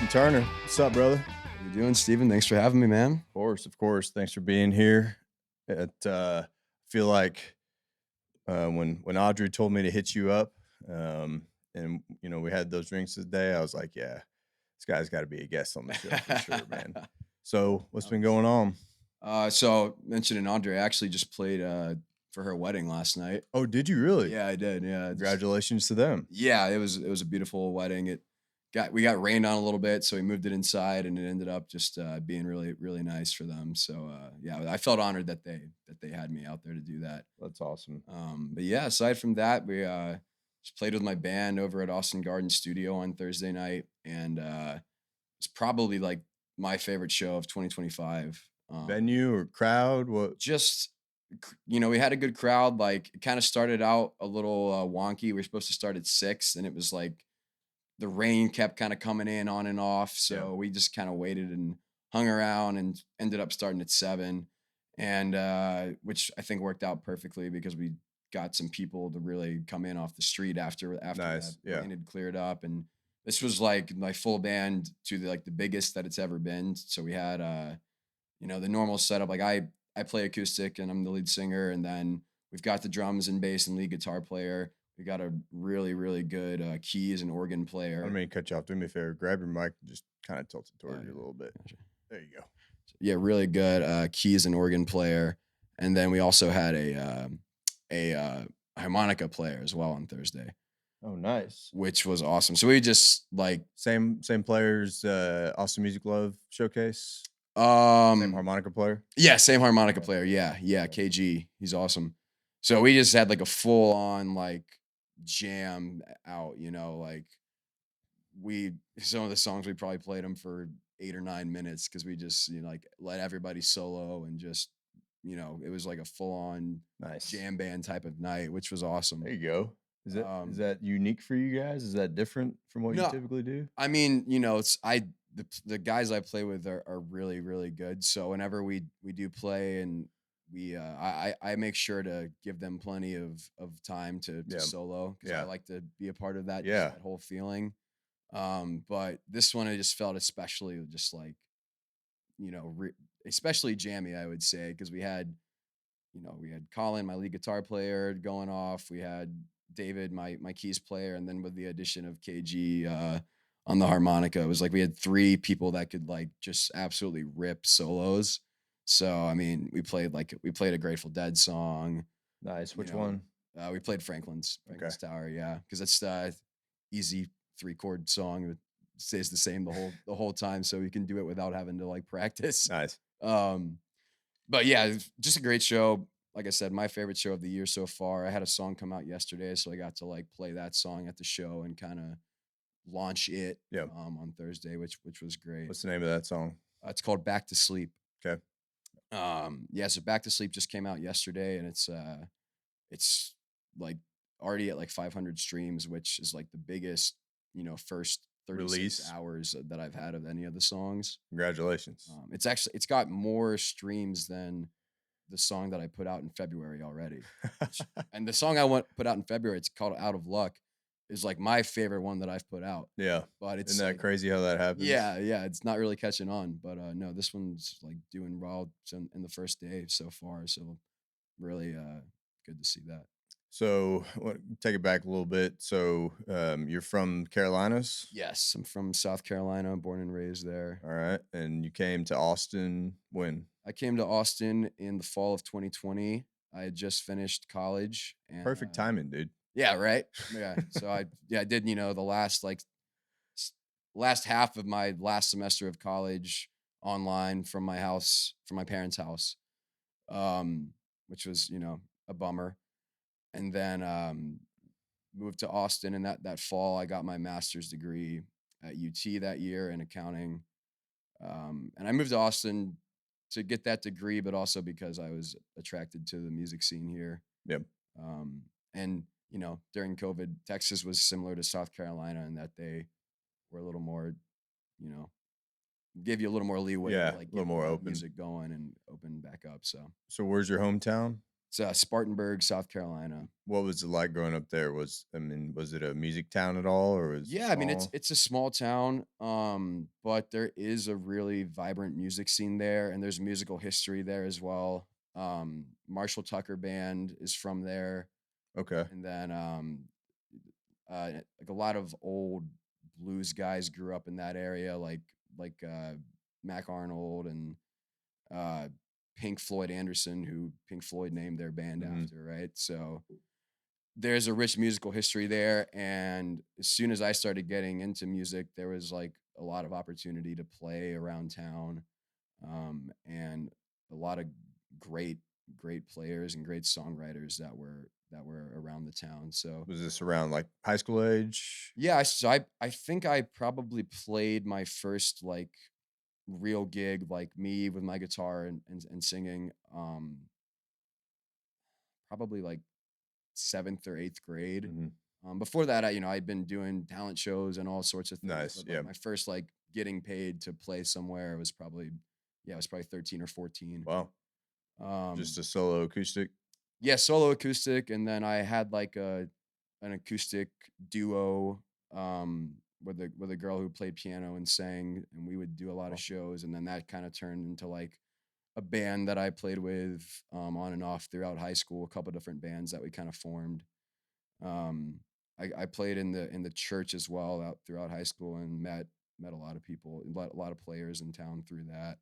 Greyson Turner. What's up, brother? How you doing, Steven? Thanks for having me, man. Of course. Thanks for being here. Feel like when Audrey told me to hit you up, and we had those drinks today, I was like, yeah, this guy's got to be a guest on the show for sure, man. So what's been going on? So mentioning Andre, I actually just played for her wedding last night. Oh, did you really? Yeah, I did. Yeah, Congratulations to them. yeah, it was a beautiful wedding. We got rained on a little bit, so we moved it inside, and it ended up just being really really nice for them. So yeah, I felt honored that they had me out there to do that. That's awesome. But yeah, aside from that, we just played with my band over at Austin Garden Studio on Thursday night, and it's probably like my favorite show of 2025. Venue or crowd? What? Just we had a good crowd. Like, it kind of started out a little wonky. We were supposed to start at 6, and it was like the rain kept kind of coming in on and off, so we just kind of waited and hung around and ended up starting at 7, and which I think worked out perfectly because we got some people to really come in off the street after Nice. that Yeah. rain had cleared up. And this was like my full band to the biggest that it's ever been. So we had the normal setup. Like, I play acoustic and I'm the lead singer, and then we've got the drums and bass and lead guitar player. We got a really really good keys and organ I player. don't mean to cut you off. Do me a favor. Grab your mic and just kind of tilt it toward you a little bit. Gotcha. There you go. Yeah, really good keys and organ player. And then we also had a harmonica player as well on Thursday, Oh, nice. which was awesome. So we just Same players, Austin Music Love Showcase. Same harmonica player. yeah, same harmonica Okay. player. Yeah, Okay. KG. He's awesome. So we just had like a full on jam out, like some of the songs we probably played them for 8 or 9 minutes because we just let everybody solo and just it was like a full on Nice. jam band type of night, which was awesome. There you go. Is Um, that unique for you guys? Is that different from what you No, typically do? I mean, the guys I play with are really really good. So whenever we do play, and I make sure to give them plenty of time to Yeah. solo, because I Yeah. like to be a part of that, Yeah. that whole feeling. But this one I just felt especially just especially jammy, I would say, because we had Colin, my lead guitar player, going off. We had David, my keys player, and then with the addition of KG on the harmonica, it was like we had 3 people that could just absolutely rip solos. So I mean, we played a Grateful Dead song. Nice. You Which know, one? we played Franklin's Tower, yeah, because it's easy 3-chord song. It stays the same the whole time, so we can do it without having to practice. Nice. Um, but yeah, it's just a great show. Like I said, my favorite show of the year so far. I had a song come out yesterday, so I got to play that song at the show and kind of launch it Yeah. on Thursday, which was great. What's the name of that song? It's called Back to Sleep. Okay. Yeah, so Back to Sleep just came out yesterday, and it's like already at 500 streams, which is the biggest first 36 Release. hours that I've had of any of the songs. Congratulations. It's got more streams than the song that I put out in February already. And the song I put out in February, it's called Out of Luck, is my favorite one that I've put out. Yeah. But it's Isn't that crazy how that happens? yeah, it's not really catching on. But no, this one's doing well in the first day so far. So really good to see that. So take it back a little bit. So you're from Carolinas? Yes, I'm from South Carolina, born and raised there. All right. And you came to Austin when? I came to Austin in the fall of 2020. I had just finished college. And, Perfect timing, dude. Yeah, right. Yeah. So I did the last half of my last semester of college online from my house, from my parents' house, which was a bummer. And then moved to Austin, and that fall I got my master's degree at UT that year in accounting. And I moved to Austin to get that degree, but also because I was attracted to the music scene here. Yep. And during COVID, Texas was similar to South Carolina in that they were a little more, give you a little more leeway. Yeah, To, a get little more live open. music going and open back up. So where's your hometown? It's Spartanburg, South Carolina. What was it like growing up there? Was it a music town at all, or was it Yeah, I mean it's small? it's a small town, but there is a really vibrant music scene there, and there's musical history there as well. Marshall Tucker Band is from there, Okay. and then like a lot of old blues guys grew up in that area, like Mac Arnold and uh, Pink Floyd Anderson, who Pink Floyd named their band Mhm. after, right? So there's a rich musical history there, and as soon as I started getting into music, there was like a lot of opportunity to play around town, and a lot of great, great players and great songwriters that were around the town. So Was this around, like, high school age? yeah, so I think I probably played my first like real gig, like me with my guitar and singing, probably like seventh or eighth grade. Mhm. Before that, I'd been doing talent shows and all sorts of things, Nice, but like yeah. my first like getting paid to play somewhere was probably, yeah, it was probably 13 or 14. Wow. Just Um, a solo acoustic? yeah, solo acoustic, and then I had like an acoustic duo with a girl who played piano and sang, and we would do a lot of Awesome. shows, and then that kind of turned into like a band that I played with on and off throughout high school, a couple different bands that we kind of formed. Um, I played in the church as well out throughout high school and met a lot of people, a lot of players in town through that.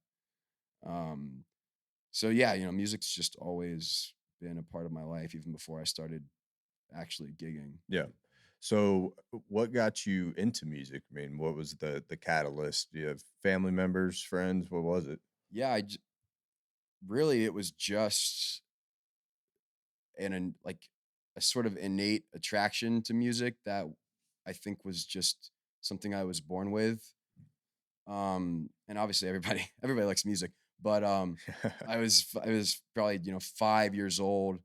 Um, so yeah, music's just always been a part of my life even before I started actually gigging. Yeah. So, what got you into music? I mean, what was the catalyst? Do you have family members, friends? What was it? Yeah, really it was just like a sort of innate attraction to music that I think was just something I was born with. And obviously everybody everybody likes music, but I was probably 5 years old,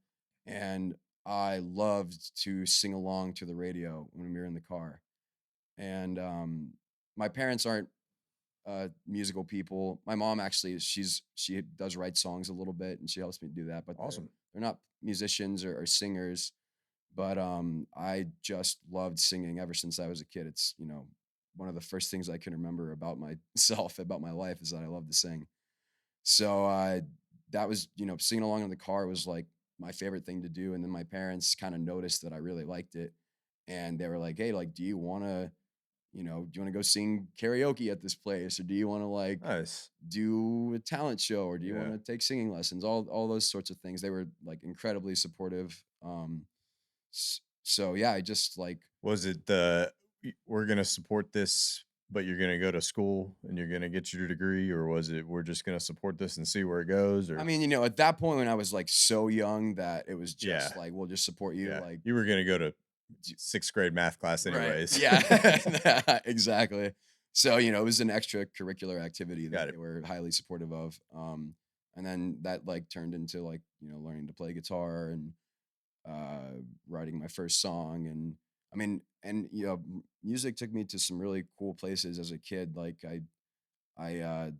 and I loved to sing along to the radio when we were in the car. And my parents aren't musical people. My mom actually she does write songs a little bit, and she helps me do that, but they're Awesome. they're not musicians or singers. But I just loved singing ever since I was a kid. It's one of the first things I can remember about myself, about my life, is that I love to sing. So that was, singing along in the car was like my favorite thing to do. And then my parents kind of noticed that I really liked it, and they were like, "Hey, like, do you want to go sing karaoke at this place, or do you want to like Nice. do a talent show, or do you want Yeah. to take singing lessons?" All those sorts of things. They were like incredibly supportive. So yeah, I just like, Was it we're gonna support this, but you're gonna go to school and you're gonna get your degree, or was it we're just gonna support this and see where it goes? I Or mean, at that point when I was like so young that it was yeah, just like, we'll just support you, yeah, like, you were gonna go to d- sixth grade math class right? anyways. Yeah, exactly. So it was an extracurricular activity that Got they it. were highly supportive of. And then that like turned into like learning to play guitar and writing my first song. And I mean, and music took me to some really cool places as a kid. Like I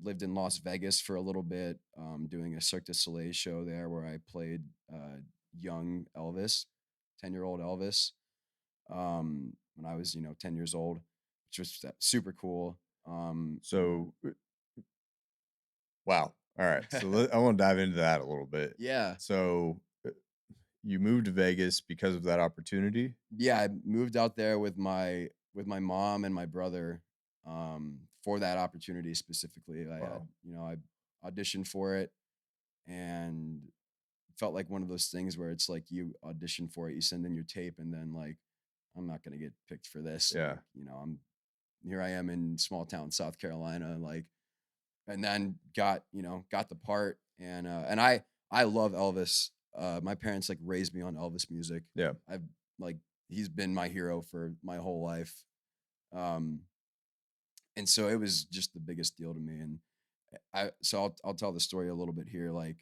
lived in Las Vegas for a little bit, doing a Cirque du Soleil show there where I played young Elvis, 10-year-old Elvis, when I was 10 years old, which was super cool. So, wow. All right. So I want to dive into that a little bit. Yeah. So, you moved to Vegas because of that opportunity? Yeah, I moved out there with my mom and my brother, for that opportunity specifically. I had, Wow. I auditioned for it, and felt like one of those things where it's like you audition for it, you send in your tape, and then like, I'm not gonna get picked for this. Yeah. Like, I'm here I am in small town South Carolina, like, and then got the part, and I love Elvis. My parents like raised me on Elvis music. Yeah. I've like He's been my hero for my whole life. Um, and so it was just the biggest deal to me. And I'll tell the story a little bit here. Like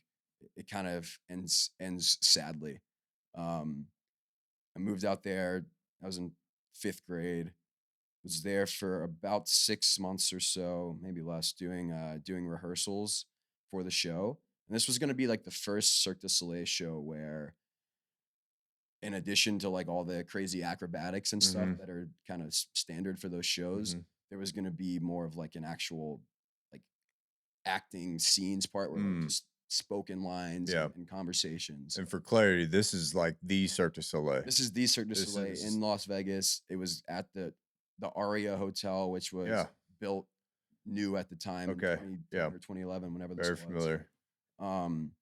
it kind of ends sadly. Um, I moved out there. I was in fifth grade. Was there for about 6 months or so, maybe less, doing rehearsals for the show. And this was gonna be like the first Cirque du Soleil show where, in addition to like all the crazy acrobatics and stuff Mhm. that are kind of standard for those shows, Mhm. there was gonna be more of like an actual like acting scenes part where like Mm. just spoken lines Yeah. and conversations. And for clarity, this is like the Cirque du Soleil. This is the Cirque du This Soleil is in Las Vegas. It was at the Aria Hotel, which was yeah. built new at the time in Okay. 2010 Yeah. or 2011, whenever this Very was. familiar. Um,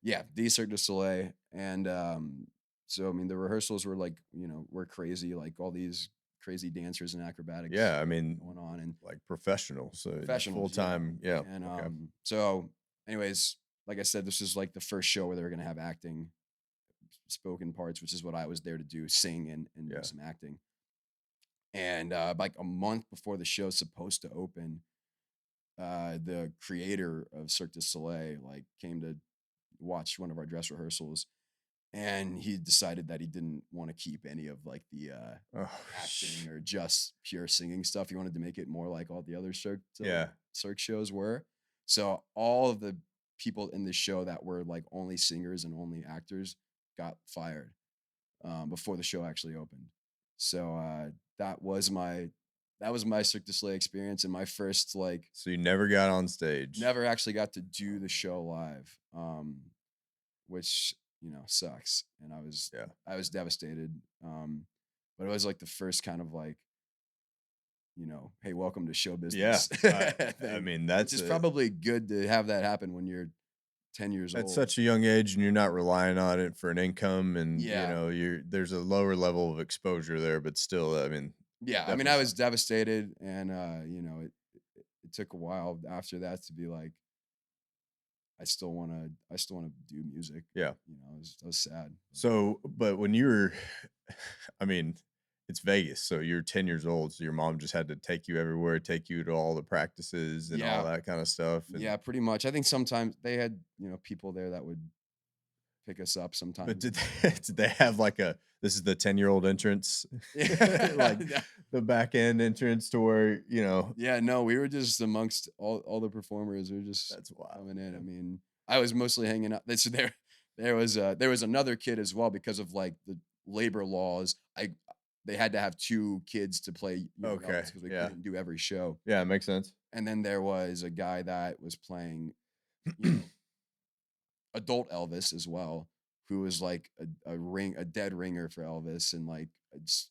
yeah, the Cirque du Soleil, and so I mean, the rehearsals were like, were crazy, like all these crazy dancers and acrobatics Yeah, I mean, going on, and like professional, so full professionals, yeah, time. Yeah. and Okay. so, anyways, like I said, this was like the first show where they were gonna have acting, spoken parts, which is what I was there to do, sing and do Yeah. some acting. And like a month before the show's supposed to open, the creator of Cirque du Soleil like came to watch one of our dress rehearsals, and he decided that he didn't want to keep any of like the Oh, acting or just pure singing stuff. He wanted to make it more like all the other yeah. Cirque shows were. So all of the people in the show that were like only singers and only actors got fired before the show actually opened. So that was my Cirque du Soleil experience, and my first like So you never got on stage. never actually got to do Oh, the man. show live, which sucks. And Yeah. I was devastated. But it was like the first kind of like, hey, welcome to show Yeah. business I thing, mean, which is probably good to have that happen when you're 10 years at old. such a young age and you're not relying on it for an income and Yeah. there's a lower level of exposure there, but still, I mean, Yeah, I mean, definitely I was sucks. devastated, and it took a while after that to be like, I still wanna do music. Yeah. I was sad. So, but when you were, I mean, it's Vegas, so you're 10 years old, so your mom just had to take you everywhere, take you to all the practices and all Yeah, that kind of stuff. And yeah, pretty much. I think sometimes they had, people there that would pick us up but sometimes. did did they have like a this is the 10-year-old entrance, like Yeah. the back end entrance to where Yeah, no, we were just amongst all the performers. We were just that's wild, coming in. I man. mean, I was mostly hanging out. So there was another kid as well because of like the labor laws. They had to have two kids to play young Okay, Elvis because we yeah, couldn't do every show. yeah, it makes sense. And then there was a guy that was playing, you know, adult Elvis as well, who was like a dead ringer for Elvis, and like just,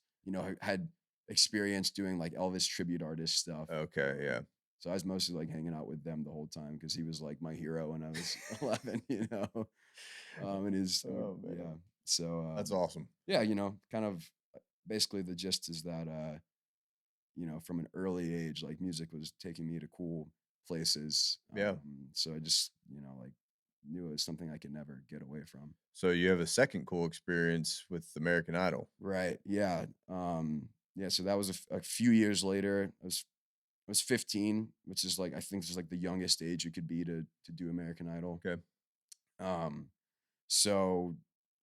had experience doing like Elvis tribute artist stuff. Okay, yeah. So I was mostly like hanging out with them the whole time because he was like my hero when I was 11, and Oh yeah. man, So that's awesome. yeah, kind of basically the gist is that from an early age, like music was taking me to cool places. Yeah. So I just, like knew it was something I could never get away from. So you have a second cool experience with American Idol. Right. Yeah. Yeah. So that was a few years later. I was 15, which is like I think is like the youngest age you could be to do American Idol. Okay. Um, so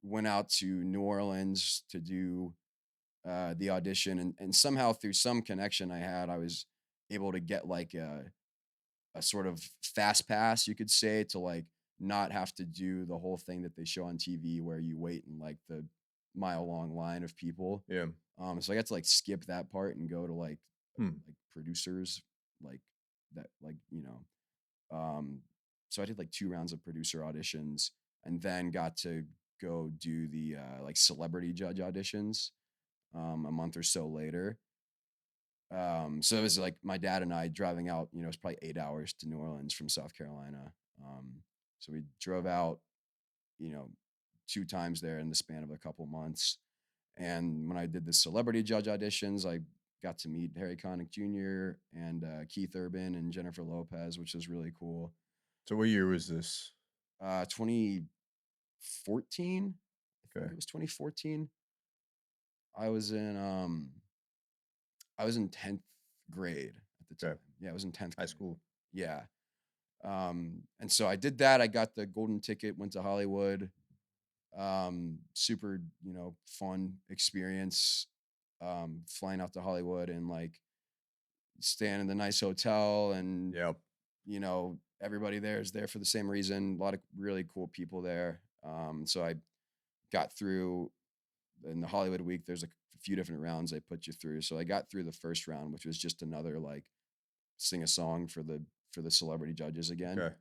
went out to New Orleans to do the audition, and somehow through some connection I had, I was able to get like a sort of fast pass, you could say, to like not have to do the whole thing that they show on TV where you wait in like the mile long line of people. Yeah. So I got to like skip that part and go to Hmm. like producers, like that, like Um, so I did like 2 rounds of producer auditions, and then got to go do the like celebrity judge auditions a month or so later. So it was like my dad and I driving out, it's probably 8 hours to New Orleans from South Carolina. So we drove out, you know, 2 times there in the span of a couple months. And when I did the celebrity judge auditions, I got to meet Harry Connick Jr. and Keith Urban and Jennifer Lopez, which was really cool. So what year was this? 2014, I think Okay. it was 2014. I was in I was in 10th grade at the Okay. time. Yeah, I was in 10th High grade. school. Yeah. And so I did that. I got the golden ticket, went to Hollywood. Super, fun experience. Flying out to Hollywood and like staying in the nice hotel and Yep. everybody there is there for the same reason. A lot of really cool people there. So I got through in the Hollywood week. There's a few different rounds they put you through. So I got through the first round, which was just another like sing a song for the celebrity judges again. Okay.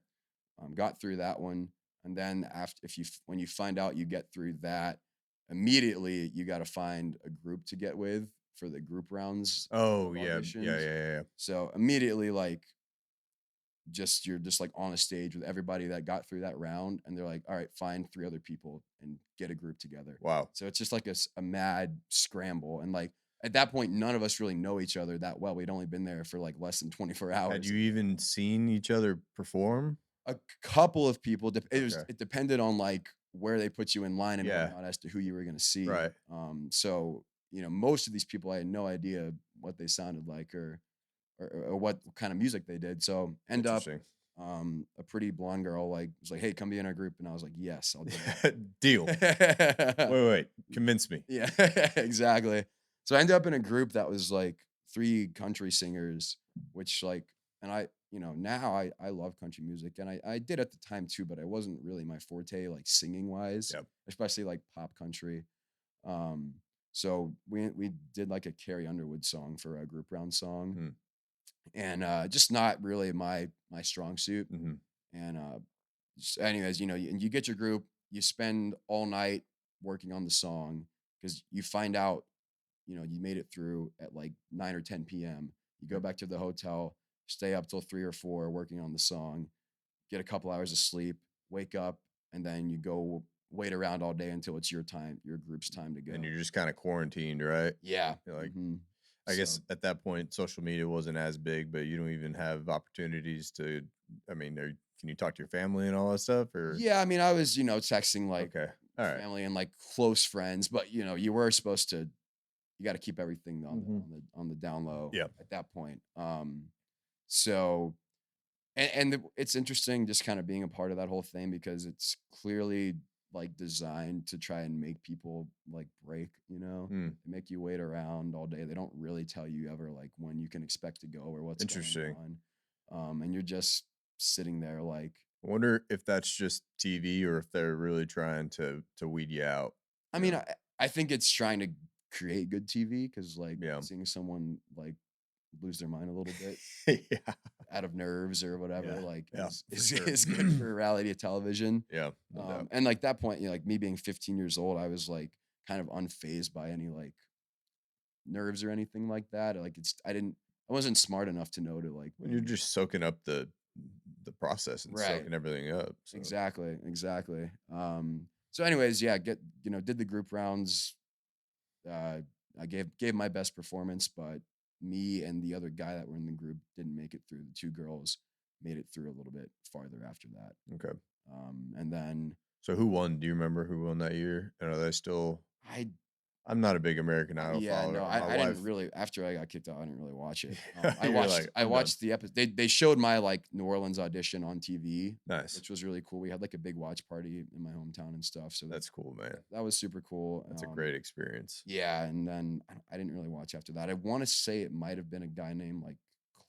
Got through that one, and then after if you when you find out you get through that, immediately you got to find a group to get with for the group rounds of Oh, yeah. Yeah, auditions. yeah, yeah, yeah. So immediately, like, just you're just like on a stage with everybody that got through that round, and they're like, all right, find three other people and get a group together. Wow. So it's just like a mad scramble, and like at that point, none of us really know each other that well. We'd only been there for like less than 24 Had hours. you even seen each other perform? A couple of people. Okay. It depended on like where they put you in line and Yeah. whatnot as to who you were going to see. Right. So most of these people, I had no idea what they sounded like or what kind of music they did. So end up, Interesting. a pretty blonde girl like was like, "Hey, come be in our group," and I was like, "Yes, I'll do Deal. that." Wait. Convince me. Yeah, exactly. So I ended up in a group that was like three country singers, which like, and now I love country music, and I did at the time too, but it wasn't really my forte, like singing wise, Yep. especially like pop country. Um, so we did like a Carrie Underwood song for a group round song, Mm, and just not really my strong suit. mhm. And anyways, you get your group, you spend all night working on the song because you find out, you made it through at like 9 or 10 p.m. You go Yep. back to the hotel, stay up till 3 or 4 working on the song, get a couple hours of sleep, wake up, and then you go wait around all day until it's your time, your group's time to And go. you're just kinda quarantined, right? Yeah. You're like I guess So at that point, social media wasn't as big, but you don't even have opportunities to I mean, can you talk to your family and all that stuff or yeah, I mean, I was, texting like okay. Alright. family and like close friends, but you were supposed to you got to keep everything on the Mhm. on the on the down low Yeah. at that point. So it's interesting just kind of being a part of that whole thing because it's clearly like designed to try and make people like break, Mm, They make you wait around all day. They don't really tell you ever like when you can expect to go or what's going interesting. on. And you're just sitting there like, I wonder if that's just TV or if they're really trying to weed you out, I you mean, know? I think it's trying to create good TV because like Yeah. seeing someone like lose their mind a little bit Yeah. out of nerves or whatever, Yeah. like Yeah, is for is sure. is good for reality television. Yeah, no doubt. And like that point, like me being 15 years old, I was like kind of unfazed by any like nerves or anything like that. Like I wasn't smart enough to know to like When you're just soaking up the process and right. soaking everything up, so Exactly. So anyways, yeah, did the group rounds. Uh I gave my best performance, but me and the other guy that were in the group didn't make it through. The two girls made it through a little bit farther after that. okay. And then So who won? Do you remember who won that year? And are they still I I'm not a big American Idol yeah, follower. no, My I didn't wife really after I got kicked out, I didn't really watch it. you're like, I "I'm done." watched the episode. They showed my like New Orleans audition on TV, Nice. which was really cool. We had like a big watch party in my hometown and stuff. So That's cool, man. that was super cool. That's a great experience. Yeah, and then I didn't really watch after that. I want to say it might have been a guy named like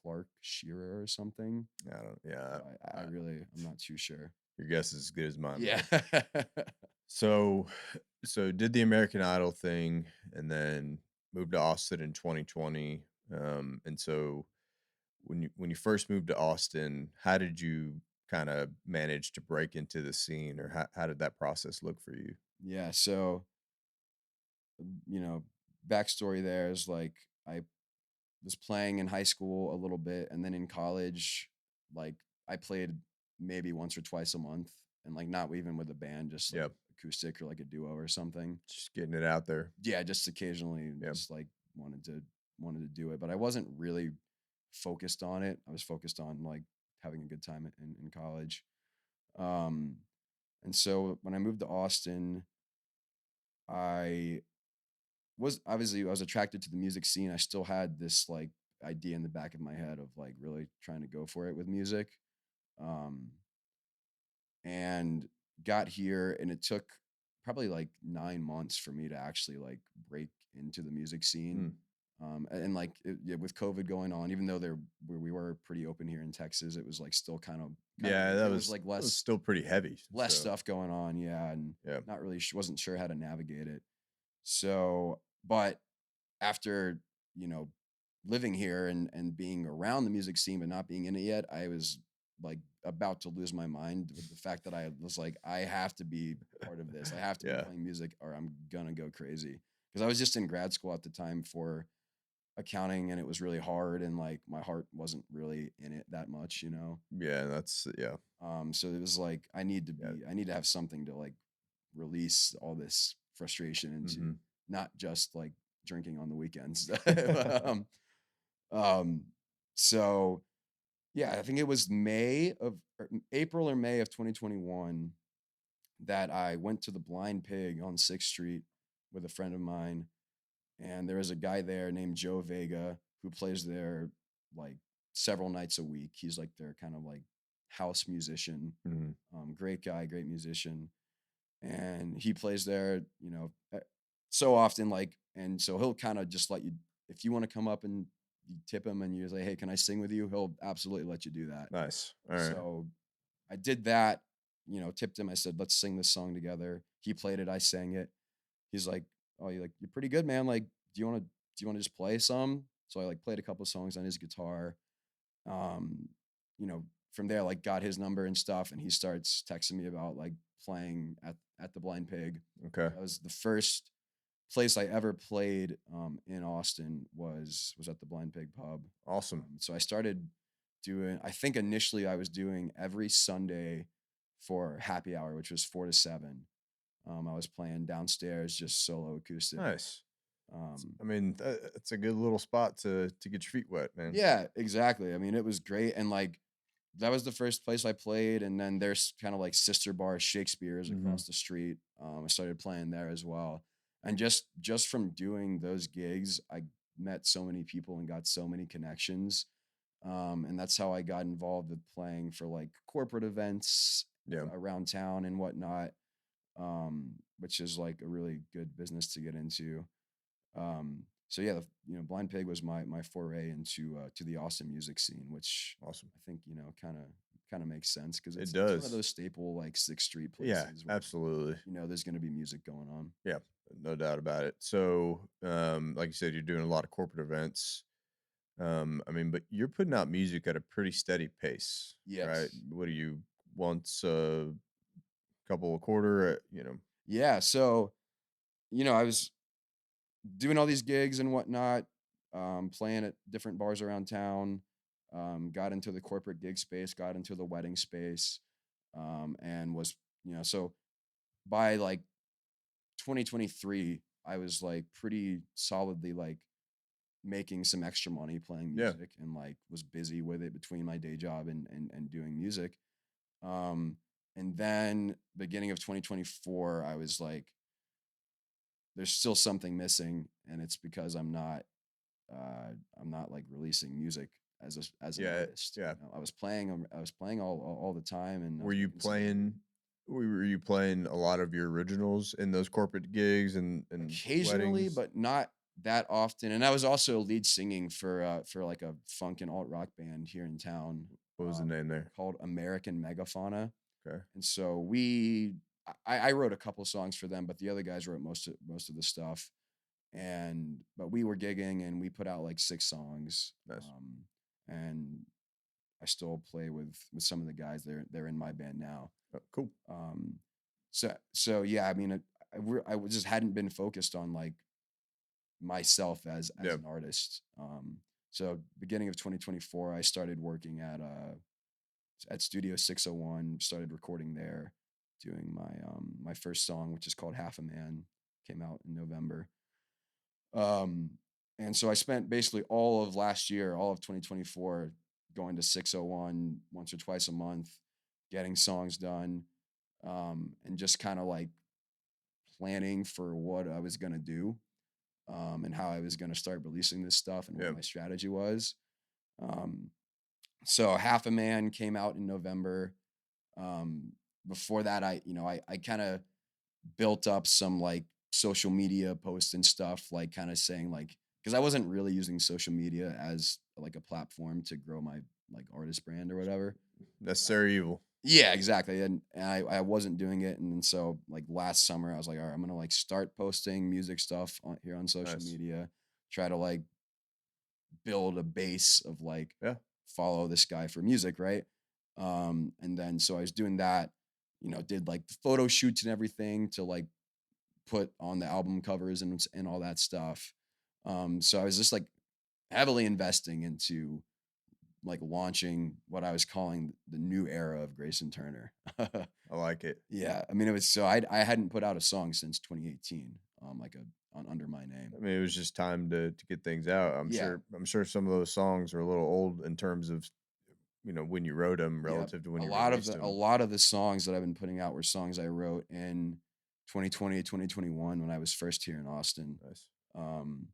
Clark Shearer or something. I don't yeah, I I'm not too sure. your guess is as good as mine, Yeah. man. So so did the American Idol thing and then moved to Austin in 2020. And so when you first moved to Austin, how did you kind of manage to break into the scene or how did that process look for you? Yeah, so you know, backstory there is like I was playing in high school a little bit, and then in college, like I played maybe once or twice a month, and like not even with a band, just like Yep. acoustic or like a duo or something. Just getting it out there. Yeah, just occasionally, Yep. just like wanted to do it, but I wasn't really focused on it. I was focused on like having a good time in college. Um, and so when I moved to Austin, I I was attracted to the music scene. I still had this like idea in the back of my head of like really trying to go for it with music. Um and got here, and it took probably like 9 months for me to actually like break into the music scene. Mm. And like yeah, with COVID going on, even though we were pretty open here in Texas, it was like still kind of Yeah, weird. There was like that was less still pretty heavy, less so, stuff going on, yeah, and yeah. not really wasn't sure how to navigate it. So, but after, you know, living here and being around the music scene but not being in it yet, I was like about to lose my mind with the fact that I was like, I have to be part of this. I have to be Yeah, playing music or I'm gonna go crazy. Because I was just in grad school at the time for accounting and it was really hard and like my heart wasn't really in it that much, you know. yeah, that's yeah, So it was like yeah, I need to have something to like release all this frustration into, mhm. not just like drinking on the weekends. um, um, so yeah, I think it was April or May of 2021 that I went to the Blind Pig on 6th Street with a friend of mine, and there was a guy there named Joe Vega who plays there like several nights a week. He's like their kind of like house musician. Mhm. Great guy, great musician, and he plays there, you know, so often. Like, and so he'll kind of just let you if you want to come up and you tip him and you're like, hey, can I sing with you? He'll absolutely let you do that. Nice, alright. So I did that, you know, tipped him. I said, let's sing this song together. He played it, I sang it. He's like, "Oh, you're pretty good, man. Like, do you want to just play some?" So I like played a couple songs on his guitar. Um, you know, from there, like got his number and stuff, and he starts texting me about like playing at the Blind Pig. Okay, That was the first place I ever played in Austin was at the Blind Pig pub. awesome. So I started doing. I think initially I was doing every Sunday for happy hour, which was 4 to 7. I was playing downstairs, just solo acoustic. Nice. Um, I mean, it's a good little spot to get your feet wet, man. yeah, exactly. I mean, it was great, and like that was the first place I played, and then there's kind of like sister bar Shakespeare's Mhm. across the street. I started playing there as well, and just from doing those gigs, I met so many people and got so many connections. And that's how I got involved with playing for like corporate events Yeah, around town and whatnot, which is like a really good business to get into. So yeah, Blind Pig was my foray into to the Austin music scene, which awesome. I think kind of makes sense because It it's one of does. those staple like Sixth Street Yeah, places where absolutely. there's going to be music going on. Yeah, no doubt about it. So, like you said, you're doing a lot of corporate events. I mean, but you're putting out music at a pretty steady pace, right? Yes. What are you once a couple a quarter? Yeah. So I was doing all these gigs and whatnot, playing at different bars around town. Got into the corporate gig space, got into the wedding space, and was so by like 2023, I was like pretty solidly like making some extra money playing Yeah, music and like was busy with it between my day job and doing music. Um, and then beginning of 2024, I was like, there's still something missing, and it's because I'm not like releasing music as an yeah, artist. yeah. I was playing all the time, and I Were was you making some money. playing? Were you playing a lot of your originals in those corporate gigs and Occasionally, weddings? but not that often. And I was also lead singing for like a funk and alt rock band here in town, What was the name there? called American Megafauna. Okay, And so I wrote a couple songs for them, but the other guys wrote most of the stuff. But we were gigging and we put out like 6 songs. nice. And I still play with some of the guys. They're in my band now. Oh, cool. Um, so yeah, I mean, just hadn't been focused on like myself as Yeah. an artist. So beginning of 2024, I started working at Studio 601, started recording there, doing my first song, which is called Half a Man, came out in November. Um, and so I spent basically all of last year, all of 2024, going to 601 once or twice a month, getting songs done, and just kind of like planning for what I was gonna do, and how I was gonna start releasing this stuff and what Yeah. my strategy was. Um, so Half a Man came out in November. Um, Before that, I kind of built up some like social media posts and stuff, like kind of saying like because I wasn't really using social media as like a platform to grow my like artist brand or whatever. Necessary evil. Yeah, exactly. And I wasn't doing it. And then so like last summer, I was like, all right, I'm gonna like start posting music stuff on here on social Nice. media, try to like build a base of like Yeah. follow this guy for music, right? And then so I was doing that, did like the photo shoots and everything to like put on the album covers and all that stuff. So I was just like heavily investing into like launching what I was calling the new era of Grayson Turner. I like it. Yeah, I mean it was so I hadn't put out a song since 2018, like a on under my name. I mean, it was just time to get things out. Yeah, I'm sure some of those songs are a little old in terms of, when you wrote them yep. relative to when A you lot of released the a them. lot of the songs that I've been putting out were songs I wrote in 2020, 2021 when I was first here in Austin. Nice. Um,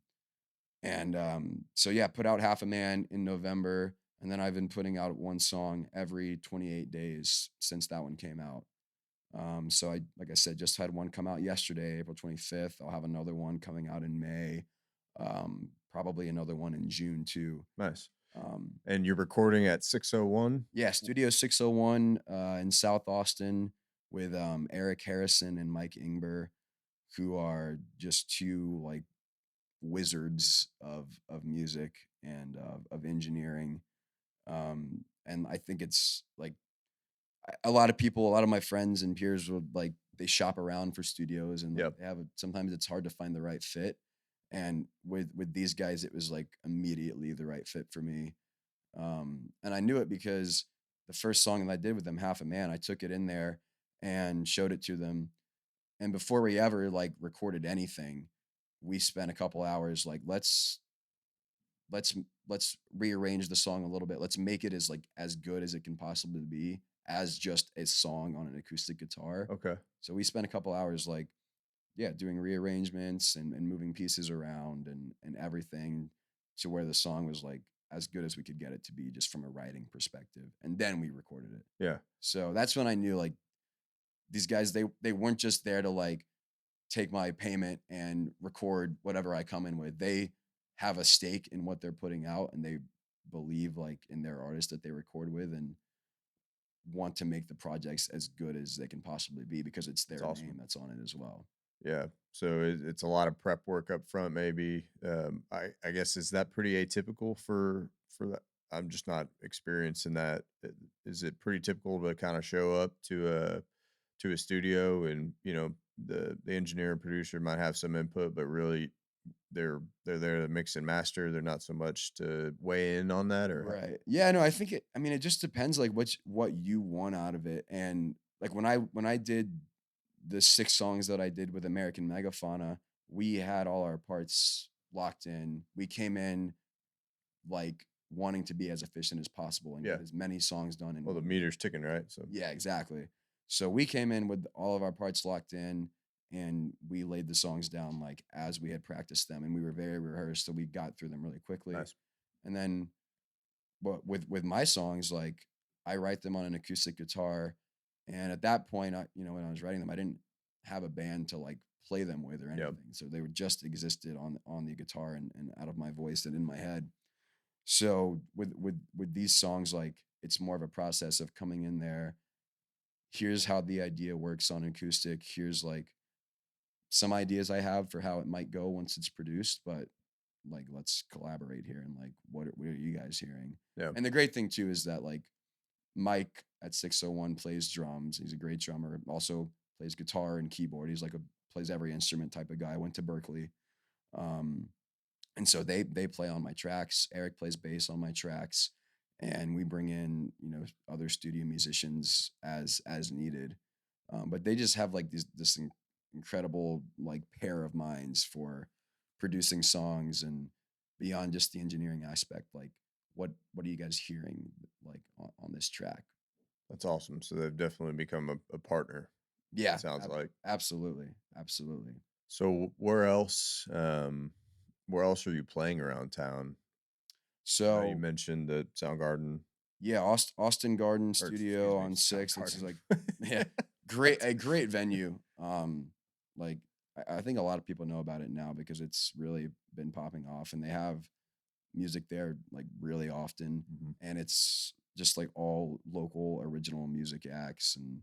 so yeah, put out Half a Man in November, and then I've been putting out one song every 28 days since that one came out. So I like I said, just had one come out yesterday, April 25th. I'll have another one coming out in May. Probably another one in June too. Nice. Um, And you're recording at 601? yeah, Studio 601 in South Austin with Eric Harrison and Mike Ingber, who are just two like wizards of music and of engineering. And I think it's like a lot of people, a lot of my friends and peers would like they shop around for studios and like Yep. they have sometimes it's hard to find the right fit. And with these guys, it was like immediately the right fit for me. And I knew it because the first song that I did with them, Half a Man, I took it in there and showed it to them. And before we ever like recorded anything, we spent a couple hours like let's let's rearrange the song a little bit. Let's make it as good as it can possibly be as just a song on an acoustic guitar. Okay. So we spent a couple hours like doing rearrangements and moving pieces around and everything to where the song was like as good as we could get it to be just from a writing perspective. And then we recorded it. Yeah. So that's when I knew like these guys they weren't just there to like take my payment and record whatever I come in with. They have a stake in what they're putting out and they believe like in their artist that they record with and want to make the projects as good as they can possibly be because it's That's their awesome. name that's on it as well. Yeah. So it's a lot of prep work up front, maybe. I guess is that pretty atypical for that? I'm just not experienced in that. Is it pretty typical to kind of show up to a studio and the engineer and producer might have some input, but really they're there to mix and master. They're not so much to weigh in on that or Right. Yeah, no, I think I mean it just depends like what you want out of it. And like when I did the 6 songs that I did with American Megafauna, we had all our parts locked in. We came in like wanting to be as efficient as possible and yeah. get as many songs done in Well, the one week. meter's ticking, right? So Yeah, exactly. So we came in with all of our parts locked in and we laid the songs down like as we had practiced them and we were very rehearsed so we got through them really quickly. nice. And then but with my songs like I write them on an acoustic guitar and at that point when I was writing them I didn't have a band to like play them with or Yep. anything. So they were just existed on the guitar and out of my voice and in my head. So with these songs, like it's more of a process of coming in there. Here's how the idea works on acoustic. Here's like some ideas I have for how it might go once it's produced, but like let's collaborate here and like what are you guys hearing? Yeah. And the great thing too is that like Mike at 601 plays drums. He's a great drummer. Also plays guitar and keyboard. He's like a plays every instrument type of guy. Went to Berkeley. Um, and so they play on my tracks. Eric plays bass on my tracks, and we bring in other studio musicians as needed. But they just have like this incredible like pair of minds for producing songs and beyond just the engineering aspect. Like what are you guys hearing like on this track? That's awesome. So they've definitely become a partner. It Yeah, sounds like. absolutely, absolutely. So where else are you playing around town? You So mentioned the Soundgarden yeah, Austin Garden or excuse Studio me, on 6th. It's Soundgarden. like yeah, a great venue. Like I think a lot of people know about it now because it's really been popping off, and they have music there like really often, Mhm. and it's just like all local original music acts, and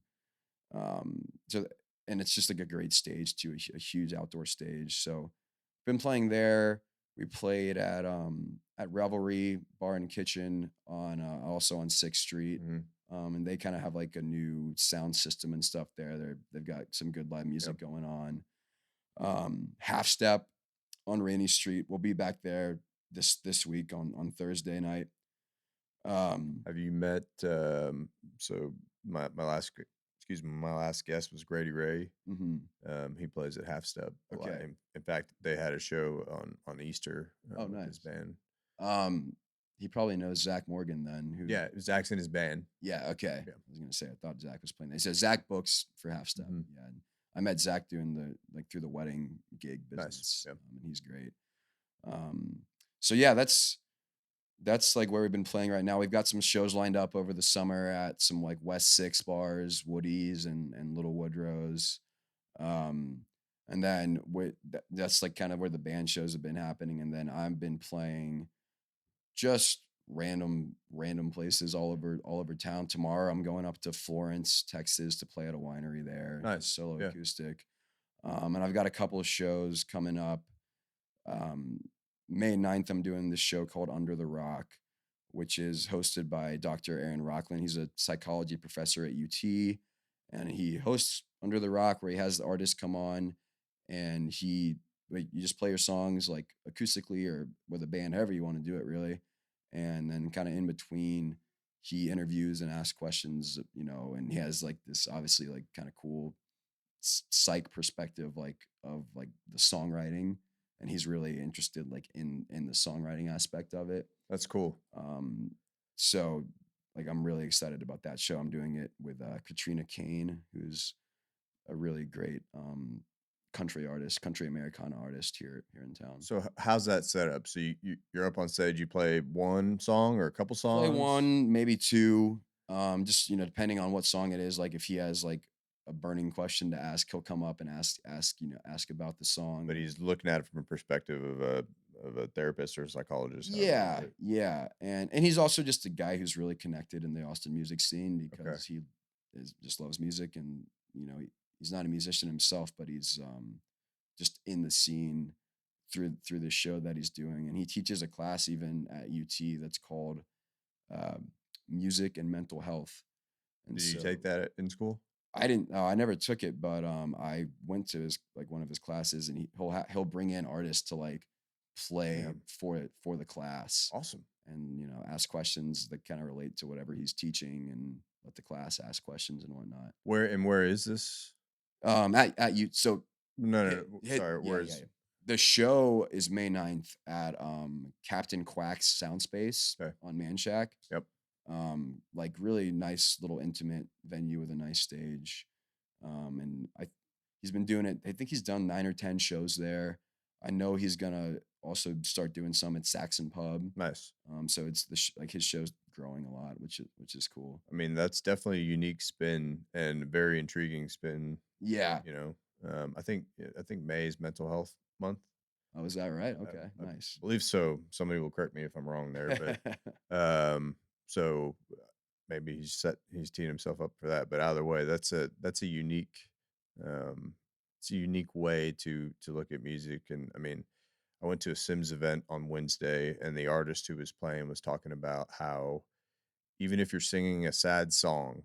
so and it's just like a great stage too, a huge outdoor stage. So been playing there. We played at Revelry Bar and Kitchen on also on 6th Street. Mhm. And they kind of have like a new sound system and stuff there. They've got some good live Yep. music going on. Half Step on Rainy Street. We'll be back there this week on Thursday night. Um, Have you met, so my last excuse me, my last guest was Grady Ray. mhm. He plays at Half Step a lot. Okay. In fact, they had a show on Easter, Oh, with his nice. band. Um, he probably knows Zach Morgan then, who Yeah, Zach's in his band. yeah, okay. Yeah. I was gonna say I thought Zach was playing. They said Zach books for Half Step. Mhm. Yeah, and I met Zach doing the like through the wedding gig Nice. business, Yeah. and he's great. So yeah, that's like where we've been playing right now. We've got some shows lined up over the summer at some like West Six bars, Woody's, and Little Woodrow's. Um, and then that's like kind of where the band shows have been happening. And then I've been playing just random places all over town. Tomorrow I'm going up to Florence, Texas to play at a winery there, just Nice. solo Yeah. acoustic. And I've got a couple of shows coming up. Um, May 9th, I'm doing this show called Under the Rock, which is hosted by Dr. Aaron Rockland. He's a psychology professor at UT, and he hosts Under the Rock, where he has the artists come on, and like, you just play your songs like acoustically or with a band, however you want to do it, really. And then kind of in between, he interviews and asks questions, and he has like this obviously like kind of cool psych perspective like of like the songwriting, and he's really interested like in the songwriting aspect of it. That's cool. So like I'm really excited about that show. I'm doing it with Katrina Kane, who's a really great country Americana artist here in town. So how's that set up? So you're up on stage, you play one song or a couple Play songs, one, maybe two. Just depending on what song it is. Like if he has like a burning question to ask, he'll come up and ask about the but song. he's looking at it from a perspective of a therapist or a psychologist, however you Yeah, put it. yeah, and he's also just a guy who's really connected in the Austin music scene Okay. because he just loves music, and he's not a musician himself, but he's just in the scene through this show that he's doing, and he teaches a class even at UT that's called um, music and mental health. And Did you so take that in school? I didn't, I never took it, but I went to his like one of his classes, and he'll bring in artists to like play Damn. for the class, Awesome. and ask questions that kind of relate to whatever he's teaching, and let the class ask questions and whatnot. Where is this? At you, so No, no, hit no. hit Sorry. yeah, yeah, Where's yeah. The show is May 9th at Captain Quack's Sound Space okay. on Manchac. Yep. Like really nice little intimate venue with a nice stage. And he's been doing it. I think he's done 9 or 10 shows there. I know he's gonna also start doing some at Saxon Pub. Nice. So it's like his show's growing a lot, which is cool. I mean, that's definitely a unique spin and a very intriguing spin. Yeah. You know, I think May is Mental Health Month. Oh, is that right? I, Okay, I nice. believe so. Somebody will correct me if I'm wrong there, but um, so maybe he's teeing himself up for that. But either way, that's a unique um, it's a unique way to look at music. And I mean, I went to a Sims event on Wednesday, and the artist who was playing was talking about how even if you're singing a sad song,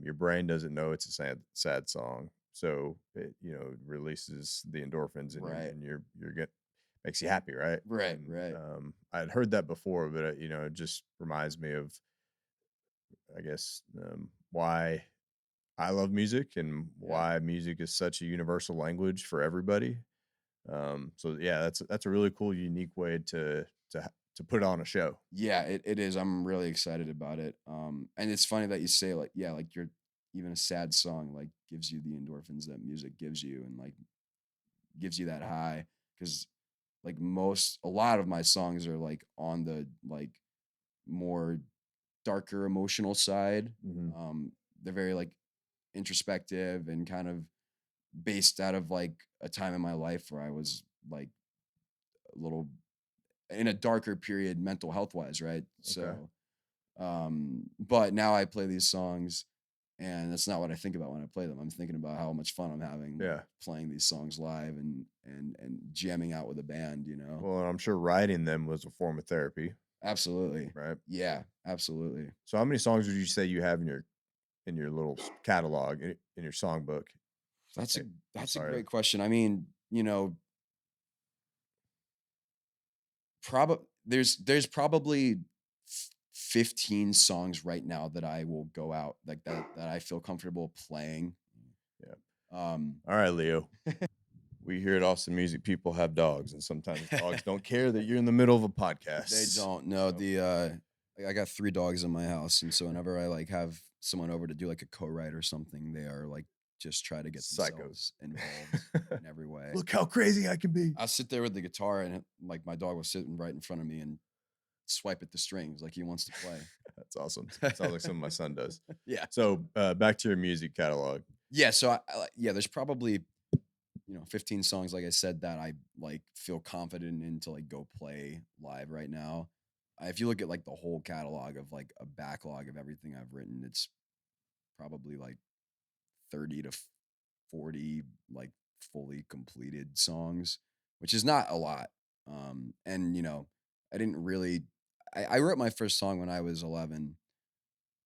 your brain doesn't know it's a sad song, so it releases the endorphins, and Right. you're get makes you happy, right? Right. And Right. I'd heard that before, but it just reminds me of, I guess, why I love music and Yeah. why music is such a universal language for everybody. So yeah, that's a really cool, unique way to put on a show. Yeah, it is. I'm really excited about it. And it's funny that you say like, yeah, like you're even a sad song like gives you the endorphins that music gives you, and like gives you that high, because like a lot of my songs are like on the like more darker emotional side. Hmm. They're very like introspective and kind of based out of like a time in my life where I was like a little in a darker period mental health wise, right? Okay. So but now I play these songs and that's not what I think about when I play them. I'm thinking about how much fun I'm having like Yeah. playing these songs live and jamming out with a band, you know. Well, I'm sure writing them was a form of therapy, Absolutely. right? Yeah, absolutely. So how many songs would you say you have in your little catalog in your songbook? That's a Eh, I'm that's a sorry. great question. I mean, you know, there's probably 15 songs right now that I will go out like that I feel comfortable playing. Yeah. Um All right, Leo. We here at Austin Music people have dogs, and sometimes dogs don't care that you're in the middle of a they podcast. don't know So the I got 3 dogs in my house and so whenever I like have someone over to do like a co-write or something, they are like just try to get psychos. themselves involved in every way. Look how crazy I can be. I'll sit there with the guitar and like my dog was sitting right in front of me and swipe at the strings like he wants to play. That's awesome. Sounds like something my son does. Yeah. So back to your music catalog. Yeah, so yeah, there's probably, 15 songs like I said that I like feel confident in to like go play live right now. If you look at like the whole catalog of like a backlog of everything I've written, it's probably like 30 to 40 like fully completed songs, which is not a lot. And I didn't really I wrote my first song when I was 11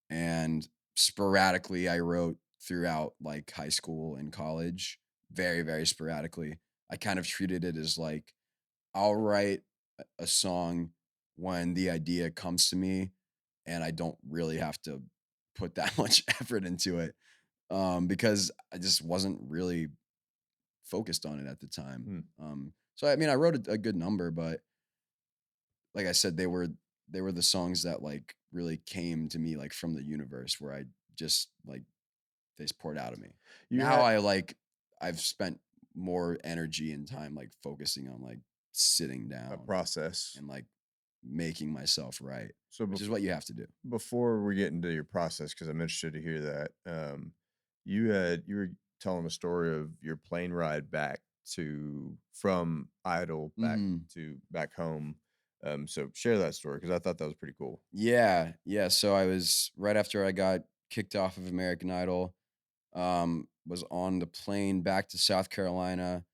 and sporadically I wrote throughout like high school and college, very very sporadically. I kind of treated it as like I'll write a song when the idea comes to me and I don't really have to put that much effort into it because I just wasn't really focused on it at the time. Hmm. So I mean I wrote a good number but like I said they were the songs that like really came to me like from the universe where I just like they just poured out of me. You Now had I've spent more energy and time like focusing on like sitting a down process. and like making myself right, So which is what you have to do. before we get into your process, because I'm interested to hear that, you were telling a story of your plane ride back to from Idle Mhm. back home. So share that story because I thought that was pretty cool. Yeah, yeah. So I was right after I got kicked off of American Idol, was on the plane back to South Carolina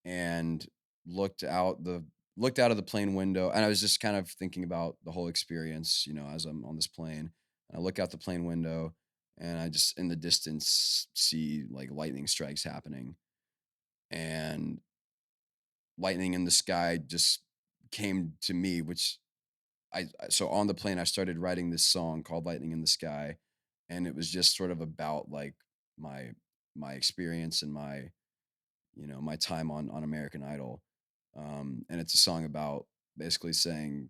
and looked out the looked out of the plane window and I was just kind of thinking about the whole experience, as I'm on this plane. And I look out the plane window and I just in the distance see like lightning strikes happening and lightning in the sky just came to me which so on the plane I started writing this song called Lightning in the Sky and it was just sort of about like my my experience and my time on American Idol. And it's a song about basically saying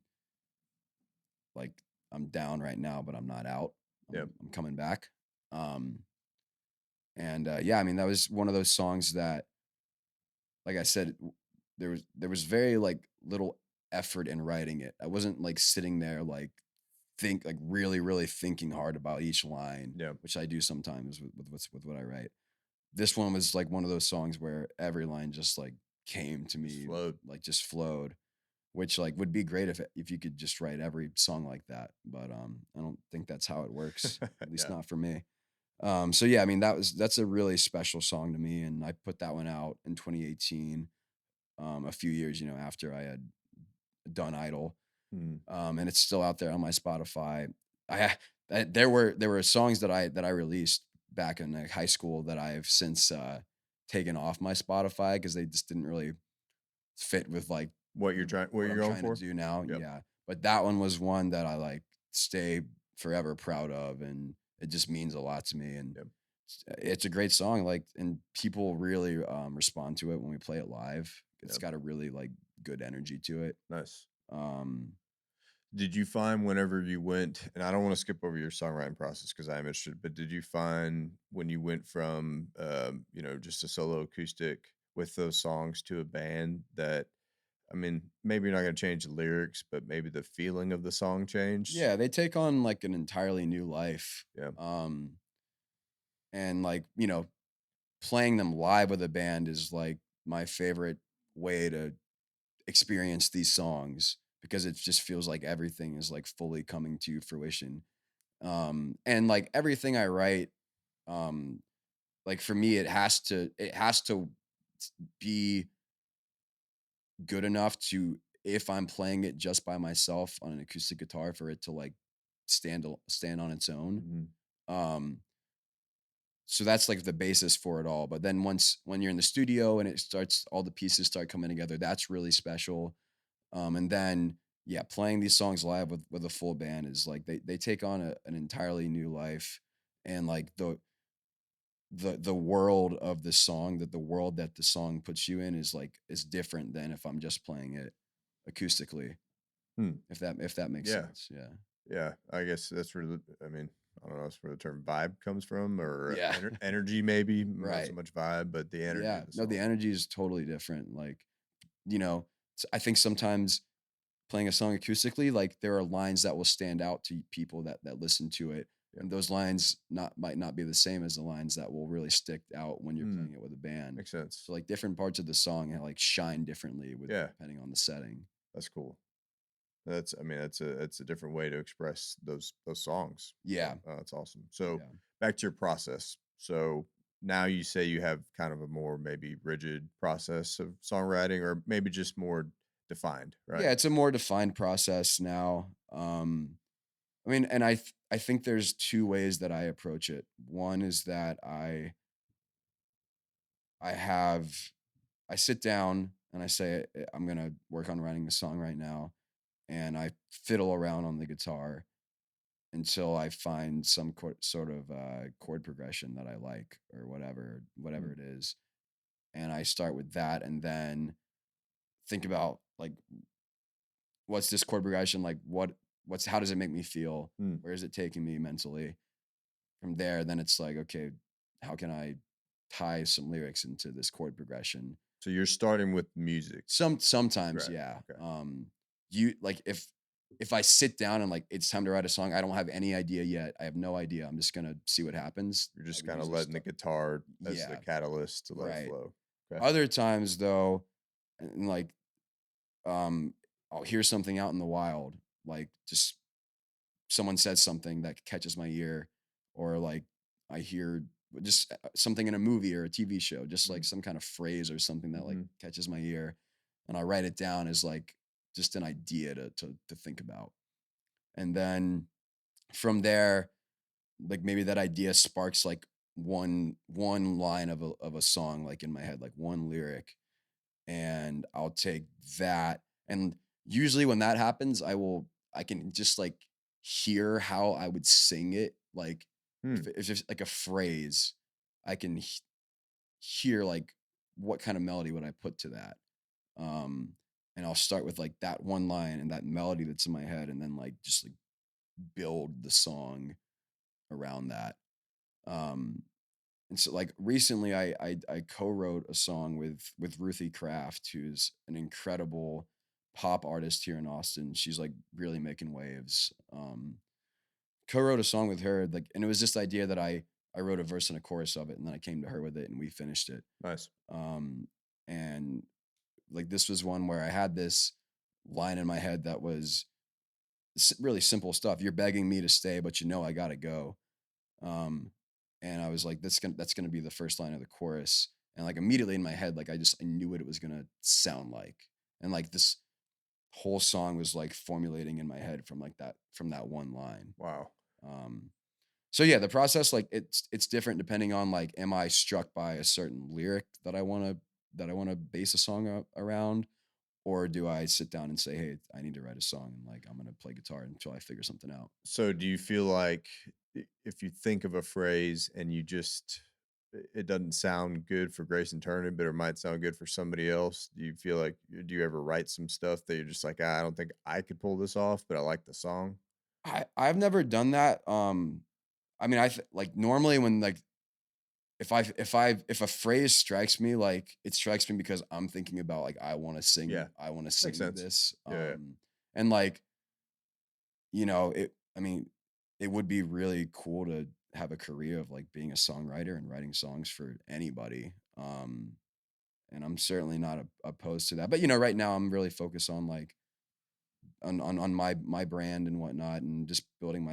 like I'm down right now, but I'm not out. Yep. I'm coming back. Um, and yeah, I mean that was one of those songs that, like I said, there was very like little effort in writing it. I wasn't like sitting there like think like really really thinking hard about each line, Yep. which I do sometimes with what I write. This one was like one of those songs where every line just like came to Just me, flowed. like just flowed, which like would be great if you could just write every song like that. But I don't think that's how it works, at least Yeah. not for me. So yeah, I mean that's a really special song to me, and I put that one out in 2018, a few years after I had done Idol, Mm. and it's still out there on my Spotify. There were songs that I released back in like high school that I've since taken off my Spotify because they just didn't really fit with like What what you're I'm going trying to for? do now. Yep. Yeah, but that one was one that I like stay forever proud of, and it just means a lot to me. And Yep. it's a great song, like, and people really respond to it when we play it live. It's Yep. got a really like good energy to it. Nice. Um, Did you find whenever you went, and I don't want to skip over your songwriting process because I'm interested, but did you find when you went from, just a solo acoustic with those songs to a band that, I mean, maybe you're not going to change the lyrics, but maybe the feeling of the song changed? yeah, they take on like an entirely new life. Yeah. And like playing them live with a band is like my favorite way to experience these songs because it just feels like everything is like fully coming to fruition. And like everything I write, um, like for me, it has to be good enough to if I'm playing it just by myself on an acoustic guitar for it to like stand on its own. Mhm. Um, so that's like the basis for it all. But then once when you're in the studio and it starts, all the pieces start coming together. That's really special. And then yeah, playing these songs live with a full band is like they take on an entirely new life, and like the world of the song, that the world that the song puts you in is like is different than if I'm just playing it acoustically. Hmm. If that makes Yeah. sense. Yeah. Yeah. I guess that's where I mean, I don't know, that's where the term vibe comes from, or Yeah. energy, maybe not so Right. much vibe, but the energy Yeah. of the No, the song. energy is totally different. Like, I think sometimes playing a song acoustically, like there are lines that will stand out to people that listen to it. Yeah. And those lines not might not be the same as the lines that will really stick out when you're Hmm. playing it with a band. Makes sense. So like different parts of the song like shine differently with Yeah. depending on the setting. That's cool. That's I mean, that's a different way to express those songs. So, Yeah. that's awesome. So, Yeah. back to your process. So, now you say you have kind of a more maybe rigid process of songwriting, or maybe just more defined, right? Yeah, it's a more defined process now. I mean, and I think there's two ways that I approach it. One is that I have I sit down and I say, I'm gonna work on writing a song right now, and I fiddle around on the guitar until I find some sort of chord progression that I like, or whatever Mm. it is, and I start with that, and then think about like what's this chord progression like? What's how does it make me feel? Mm. Where is it taking me mentally? From there, then it's like, okay, how can I tie some lyrics into this chord progression? So, you're starting with music. Sometimes, Right. yeah. Okay. You like if I sit down and like it's time to write a song, I don't have any idea yet. I have no idea. I'm just gonna see what happens. You're I just would kinda usually letting the start. guitar as the Yeah, catalyst to let it right. flow. Okay. Other times though, and like um, I'll hear something out in the wild, like just someone says something that catches my ear, or like I hear just something in a movie or a TV show, just like Mm. some kind of phrase or something that like Mhm. catches my ear, and I write it down as like just an idea to think about. And then from there, like maybe that idea sparks like one line of a song like in my head, like one lyric, and I'll take that. And usually when that happens, I can just like hear how I would sing it. Like Hmm. if it's like a phrase, I can hear like what kind of melody would I put to that. Um, and I'll start with like that one line and that melody that's in my head, and then like just like build the song around that. Um, and so like recently I co-wrote a song with Ruthie Kraft, who's an incredible pop artist here in Austin. She's like really making waves. Co-wrote a song with her, like, and it was this idea that I wrote a verse and a chorus of it, and then I came to her with it and we finished it. Nice. Um and like this was one where I had this line in my head that was really simple stuff. You're begging me to stay, but you know I gotta go. Um, and I was like, that's gonna be the first line of the chorus. And like immediately in my head, like I knew what it was gonna sound like. And like this whole song was like formulating in my head from that one line. Wow. Um, so yeah, the process, like it's different depending on like, am I struck by a certain lyric that I wanna base a song around? Or do I sit down and say, hey, I need to write a song, and like I'm gonna play guitar until I figure something out? So, do you feel like if you think of a phrase and you just it doesn't sound good for Grayson Turner, but it might sound good for somebody else, do you feel like do you ever write some stuff that you're just like, "Ah, I don't think I could pull this off, but I like the song?" I've never done that. I mean, like normally when like if a phrase strikes me, like it strikes me because I'm thinking about like Yeah, I want to makes sing sense. this. Yeah, yeah. And like it. I mean, it would be really cool to have a career of like being a songwriter and writing songs for anybody. And I'm certainly not opposed to that. But right now I'm really focused on like on my brand and whatnot, and just building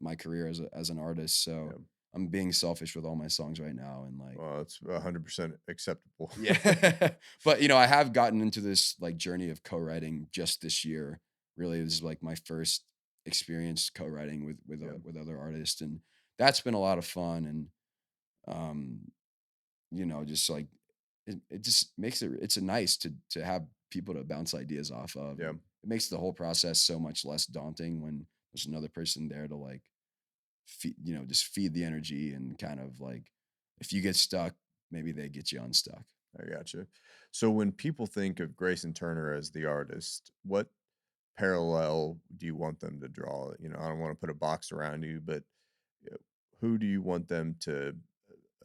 my career as an artist. So Yeah. I'm being selfish with all my songs right now, and like Well, it's 100% acceptable. yeah. But I have gotten into this like journey of co-writing just this year. Really, this is like my first experience co-writing Yeah. with other artists, and that's been a lot of fun. And um, just like it just makes it's a nice to have people to bounce ideas off of, Yeah. and it makes the whole process so much less daunting when there's another person there to like just feed the energy, and kind of like if you get stuck, maybe they get you unstuck. I gotcha. So when people think of Grayson Turner as the artist, what parallel do you want them to draw? I don't want to put a box around you, but uh, who do you want them to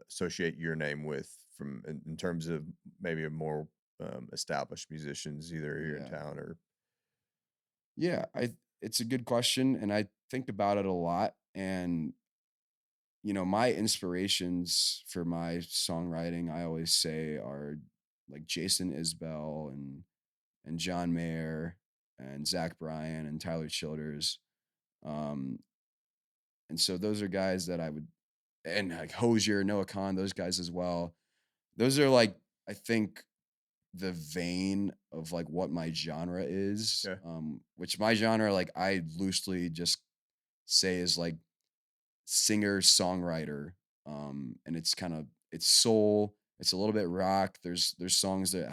associate your name with from in terms of maybe a more established musicians, either here in Yeah. town or Yeah, it's a good question, and I think about it a lot. And my inspirations for my songwriting, I always say, are like Jason Isbell and John Mayer and Zach Bryan and Tyler Childers. Um, and so those are guys that I would, and like Hosier, Noah Khan, those guys as well. Those are like, I think, the vein of like what my genre is. yeah, Which my genre, like I loosely just say, is like singer songwriter. And it's soul, it's a little bit rock. There's songs that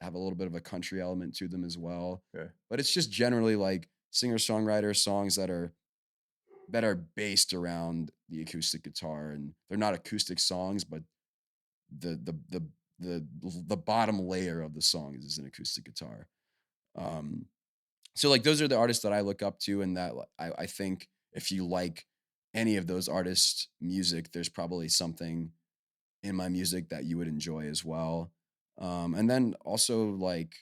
have a little bit of a country element to them as well. yeah, But it's just generally like singer songwriter songs that are based around the acoustic guitar, and they're not acoustic songs, but the the the the bottom layer of the song is an acoustic guitar. Um, so like those are the artists that I look up to, and that I think if you like any of those artists' music, there's probably something in my music that you would enjoy as well. And then also like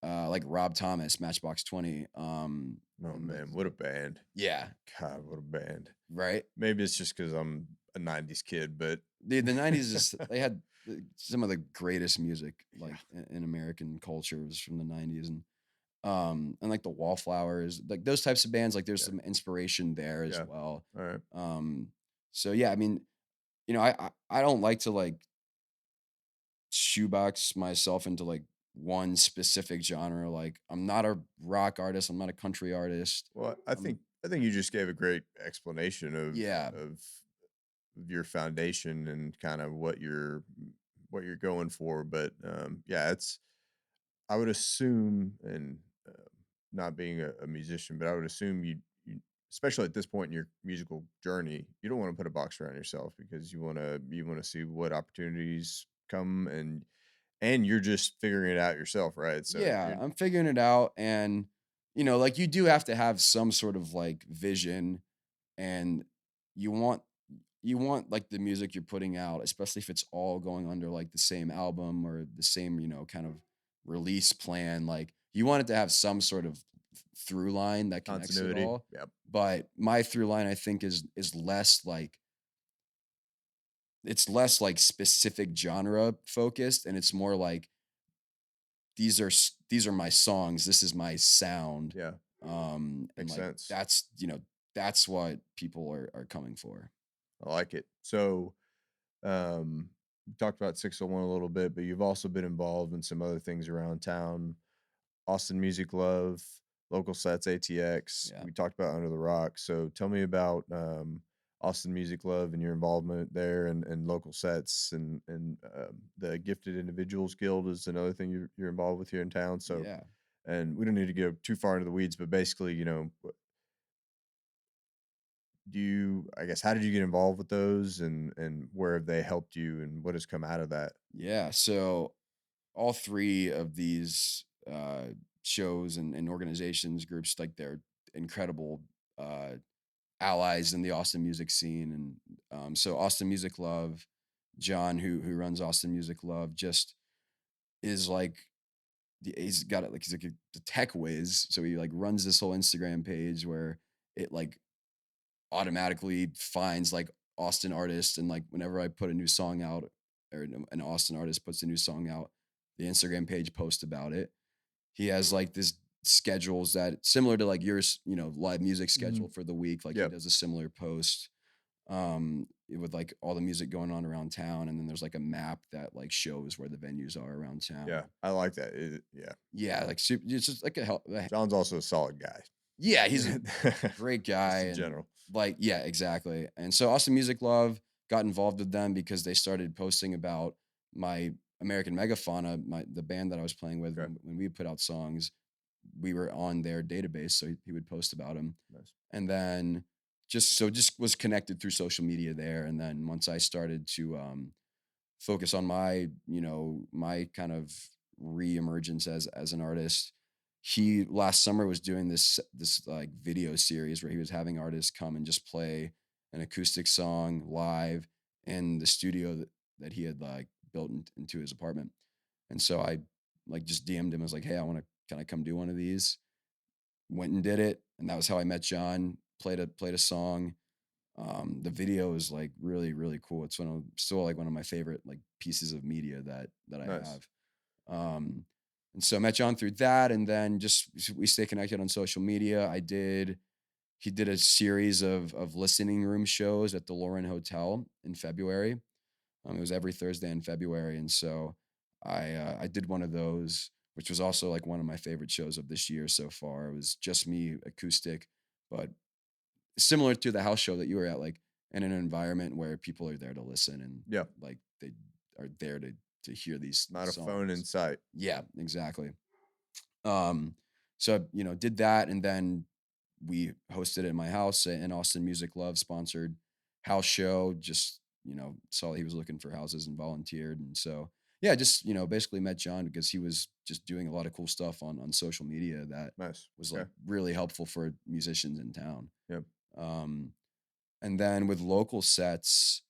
Rob Thomas, Matchbox 20. oh And like man, what a band. yeah, God, what a band. right. Maybe it's just because I'm a 90s kid, but The 90s is they had some of the greatest music yeah, like in American culture was from the 90s. And like the Wallflowers, like those types of bands, like there's yeah, some inspiration there as yeah. well. All right. Um, so yeah, I mean, I don't like to like shoebox myself into like one specific genre. Like I'm not a rock artist, I'm not a country artist. Well, I Um, think I think you just gave a great explanation yeah, of your foundation and kind of what you're going for. But yeah, it's I would assume, and not being a musician, but I would assume you, especially at this point in your musical journey, you don't want to put a box around yourself because you want to see what opportunities come and you're just figuring it out yourself, right? So yeah, you're I'm figuring it out. And like you do have to have some sort of like vision, and you want like the music you're putting out, especially if it's all going under like the same album or the same, kind of release plan. Like you want it to have some sort of through line that connects it continuity. all. Yep. But my through line, I think, is less like it's less like specific genre focused, and it's more like these are my songs. This is my sound. Yeah. And Makes like sense. that's what people are coming for. I like it. So we talked about 601 a little bit, but you've also been involved in some other things around town. Austin Music Love, Local Sets, ATX. Yeah. We talked about Under the Rock. So tell me about Austin Music Love and your involvement there, and Local Sets, and the Gifted Individuals Guild is another thing you're involved with here in town. So, Yeah. and we don't need to go too far into the weeds, but basically, I guess, how did you get involved with those, and where have they helped you, and what has come out of that? Yeah. So all three of these shows and organizations, groups, like they're incredible uh, allies in the Austin music scene. And so Austin Music Love, John, who runs Austin Music Love, just is like he's got it like he's like a tech whiz. So he like runs this whole Instagram page where it like automatically finds like Austin artists, and like whenever I put a new song out, or an Austin artist puts a new song out, the Instagram page posts about it. He has like this schedules that similar to like yours, live music schedule Mhm. for the week. Like he Yep. does a similar post with like all the music going on around town, and then there's like a map that like shows where the venues are around town. Yeah, I like that. Yeah. Yeah, like it's just like a help. John's also a solid guy. Yeah, he's a great guy, Just in and general. like, yeah, exactly. And so Awesome Music Love got involved with them because they started posting about my American Megafauna, the band that I was playing with Okay. when we put out songs. We were on their database, so he would post about them. Nice. And then just was connected through social media there. And then once I started to focus on my kind of re-emergence as an artist, he last summer was doing this like video series where he was having artists come and just play an acoustic song live in the studio that he had like built into his apartment. And so I like just DM'd him. I was like, hey, can I come do one of these? Went and did it, and that was how I met John. Played a song. The video is like really, really cool. It's still like one of my favorite like pieces of media that I Nice. have. Um, and so I met John through that, and then just we stay connected on social media. He did a series of listening room shows at the Lauren Hotel in February. It was every Thursday in February, and so I did one of those, which was also like one of my favorite shows of this year so far. It was just me acoustic, but similar to the house show that you were at, like in an environment where people are there to listen, and Yeah. like they are there to hear these Not a phone in songs. sight. Yeah, exactly. Um, so did that, and then we hosted it in my house. And Austin Music Love sponsored house show. Just saw he was looking for houses and volunteered, and so yeah, just basically met John because he was just doing a lot of cool stuff on social media that Nice. was like Okay. really helpful for musicians in town. Yep. Um, and then with local sets,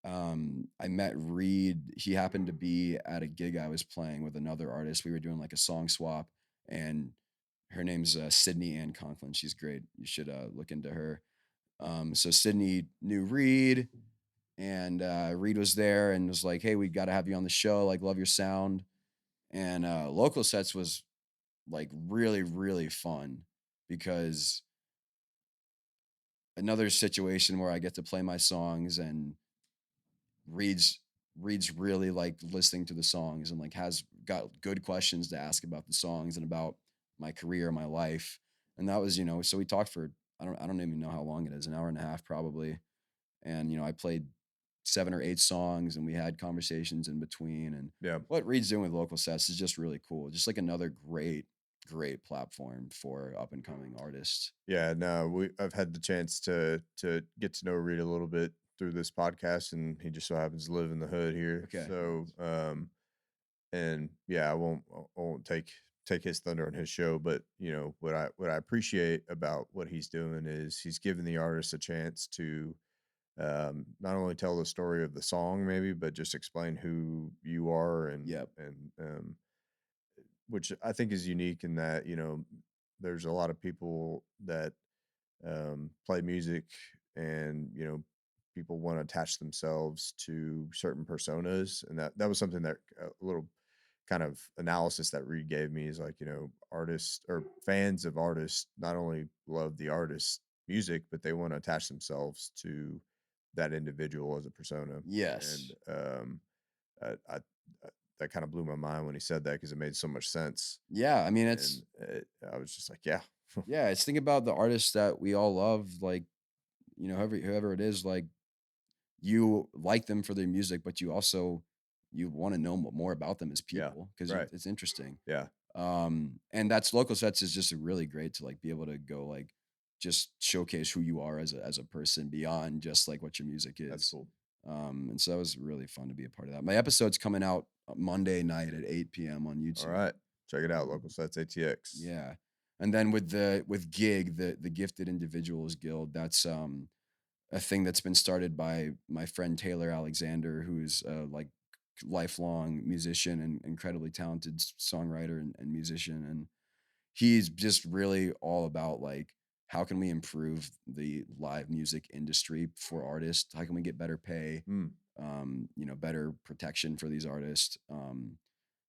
I met Reed. He happened to be at a gig I was playing with another artist. We were doing like a song swap, and her name's Sydney Ann Conklin. She's great. You should look into her. So Sydney knew Reed, and Reed was there and was like, "Hey, we got to have you on the show. Like, love your sound." And local sets was like really, really fun because another situation where I get to play my songs, and Reed's Reed's really like listening to the songs and like has got good questions to ask about the songs and about my career, my life. And that was, so we talked for I don't even know how long it is, an hour and a half probably. And I played 7 or 8 songs, and we had conversations in between. And Yeah. what Reed's doing with local sets is just really cool. Just like another great platform for up and coming artists. Yeah, no, I've had the chance to get to know Reed a little bit through this podcast, and he just so happens to live in the hood here. Okay. So, and yeah, I won't take his thunder on his show, but what I appreciate about what he's doing is he's giving the artist a chance to not only tell the story of the song, maybe, but just explain who you are, and Yep. which I think is unique in that there's a lot of people that play music, and people want to attach themselves to certain personas, and that was something that a little kind of analysis that Reed gave me is like, artists or fans of artists not only love the artist's music, but they want to attach themselves to that individual as a persona. And Yes. I that kind of blew my mind when he said that, because it made so much sense. Yeah. I mean, it's And I was just like, yeah. yeah, it's think about the artists that we all love, like, whoever it is, like you like them for their music, but you want to know more about them as Yeah, people because right. it's interesting. Yeah, And that's local sets is just really great to like be able to go like just showcase who you are as a person beyond just like what your music that's is. cool. And so that was really fun to be a part of that. My episode's coming out Monday night at 8 p.m. on All YouTube. right. Check it out, Um, Local Sets ATX. yeah. And then with Gig, the Gifted Individuals Guild, that's a thing that's been started by my friend Taylor Alexander, who's like lifelong musician and incredibly talented songwriter and musician. And he's just really all about like how can we improve the live music industry for artists? How can we get better pay? Mm, Better protection for these artists.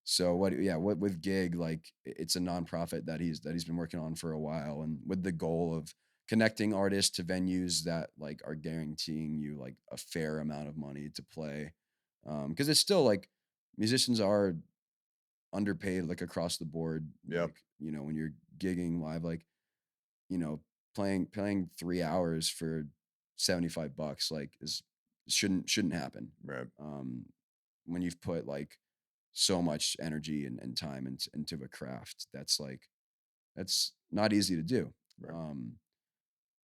So what with Gig, like it's a nonprofit that he's been working on for a while, and with the goal of connecting artists to venues that like are guaranteeing you like a fair amount of money to play. Because it's still like musicians are underpaid like across the board. yep, Like, when you're gigging live, like, you know, playing 3 hours for $75 like is shouldn't happen. right, Um when you've put like so much energy and time into a craft that's not easy to do. right. um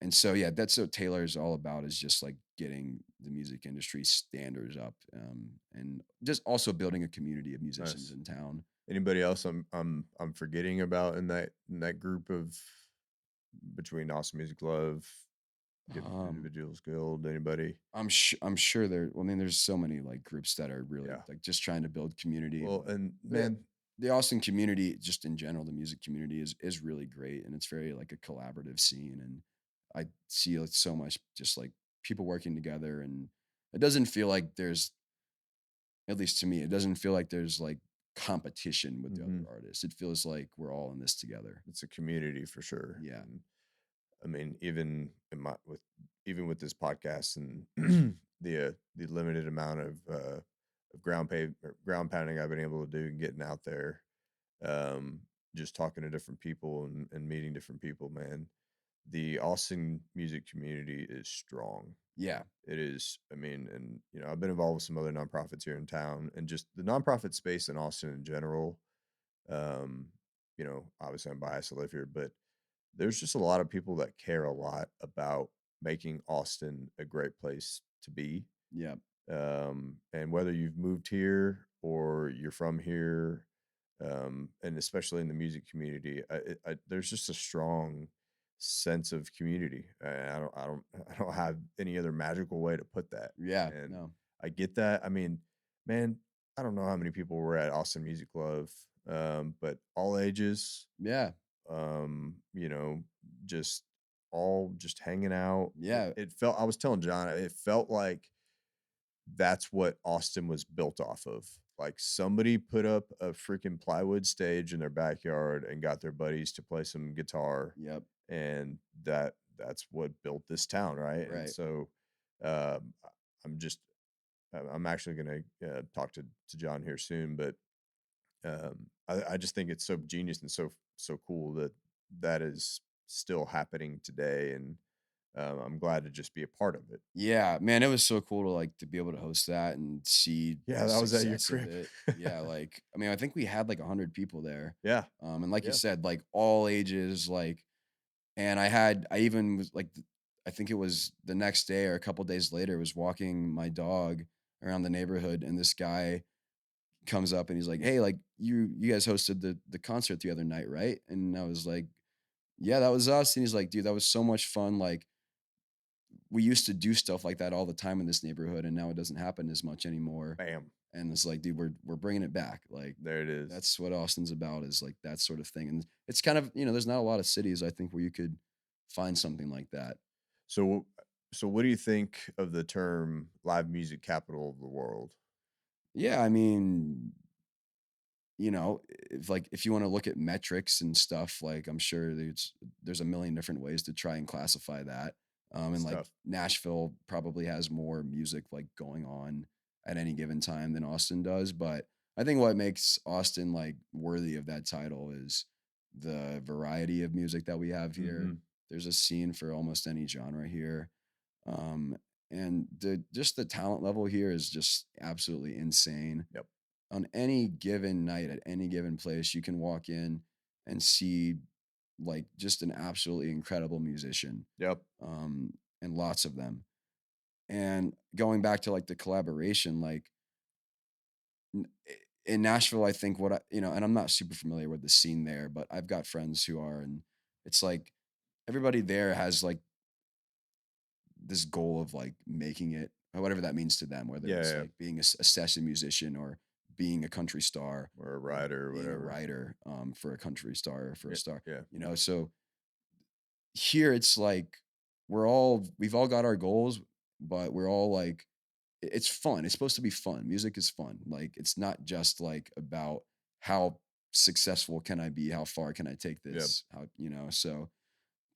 and so yeah, that's what Taylor's all about, is just like getting the music industry standards up, and just also building a community of musicians Nice. in town. Anybody else I'm forgetting about in that group of between Awesome Music Love, Gifted um Individuals Guild, anybody? I'm sure there, well, I mean, there's so many like groups that are really Yeah. like just trying to build community. Well, But and the man, the Austin community, just in general, the music community is really great, and it's very like a collaborative scene. And I see like so much just like people working together, and it doesn't feel like there's, at least to me, it doesn't feel like there's like competition with the other mhm, artists. It feels like we're all in this together. it's a community for sure. Yeah. And I mean, even with this podcast and the limited amount of ground pounding I've been able to do and getting out there, um, just talking to different people and meeting different people, man. The Austin music community is strong. Yeah. It is. I mean, and I've been involved with some other nonprofits here in town, and just the nonprofit space in Austin in general. Um, obviously I'm biased to live here, but there's just a lot of people that care a lot about making Austin a great place to be. Yeah. And whether you've moved here or you're from here, and especially in the music community, there's just a strong sense of community. I don't have any other magical way to put that. Yeah. And No. I get that. I mean, man, I don't know how many people were at Austin Music Love, but all ages, Yeah. um, you know, just all just hanging out. Yeah. It felt, I was telling John, it felt like that's what Austin was built off of. Like somebody put up a freaking plywood stage in their backyard and got their buddies to play some guitar, Yep. and that's what built this town, right? And Right. so I'm just I'm actually going to talk to John here soon, but I just think it's so genius and so cool that that is still happening today, and I'm glad to just be a part of it. Yeah, man, it was so cool to like to be able to host that and see Yeah, the that was at your success of crib. it. Yeah, like I mean, I think we had like 100 people there. Yeah, And like you yeah, said, like all ages, like, and I even was like I think it was the next day or a couple days later, was walking my dog around the neighborhood, and this guy comes up and he's like, "Hey, like you guys hosted the concert the other night, right?" And I was like, "Yeah, that was us." And he's like, "Dude, that was so much fun. Like we used to do stuff like that all the time in this neighborhood, and now it doesn't happen as much anymore." bam, And it's like, dude, we're bringing it back. Like there it is. that's what Austin's about, is like that sort of thing. And it's kind of, there's not a lot of cities I think where you could find something like that. So, so what do you think of the term "live music capital of the world"? Yeah, I mean, if you want to look at metrics and stuff, like I'm sure there's a million different ways to try and classify that. And It's like tough. Nashville probably has more music like going on at any given time than Austin does. But I think what makes Austin like worthy of that title is the variety of music that we have here. Hmm. There's a scene for almost any genre here. Um, and just the talent level here is just absolutely insane. Yep. On any given night at any given place, you can walk in and see like just an absolutely incredible musician, Yep. and lots of them. And going back to like the collaboration, like in Nashville, I think and I'm not super familiar with the scene there, but I've got friends who are, and it's like everybody there has like this goal of like making it, or whatever that means to them, whether Yeah, it's yeah. like being a session musician, or being a country star, Or a or writer or being a whatever. writer, for a country star or for a Yeah, star. yeah. So here it's like we've all got our goals, but we're all like it's fun. It's supposed to be fun. Music is fun. Like it's not just like about how successful can I be, how far can I take Yeah, this, how so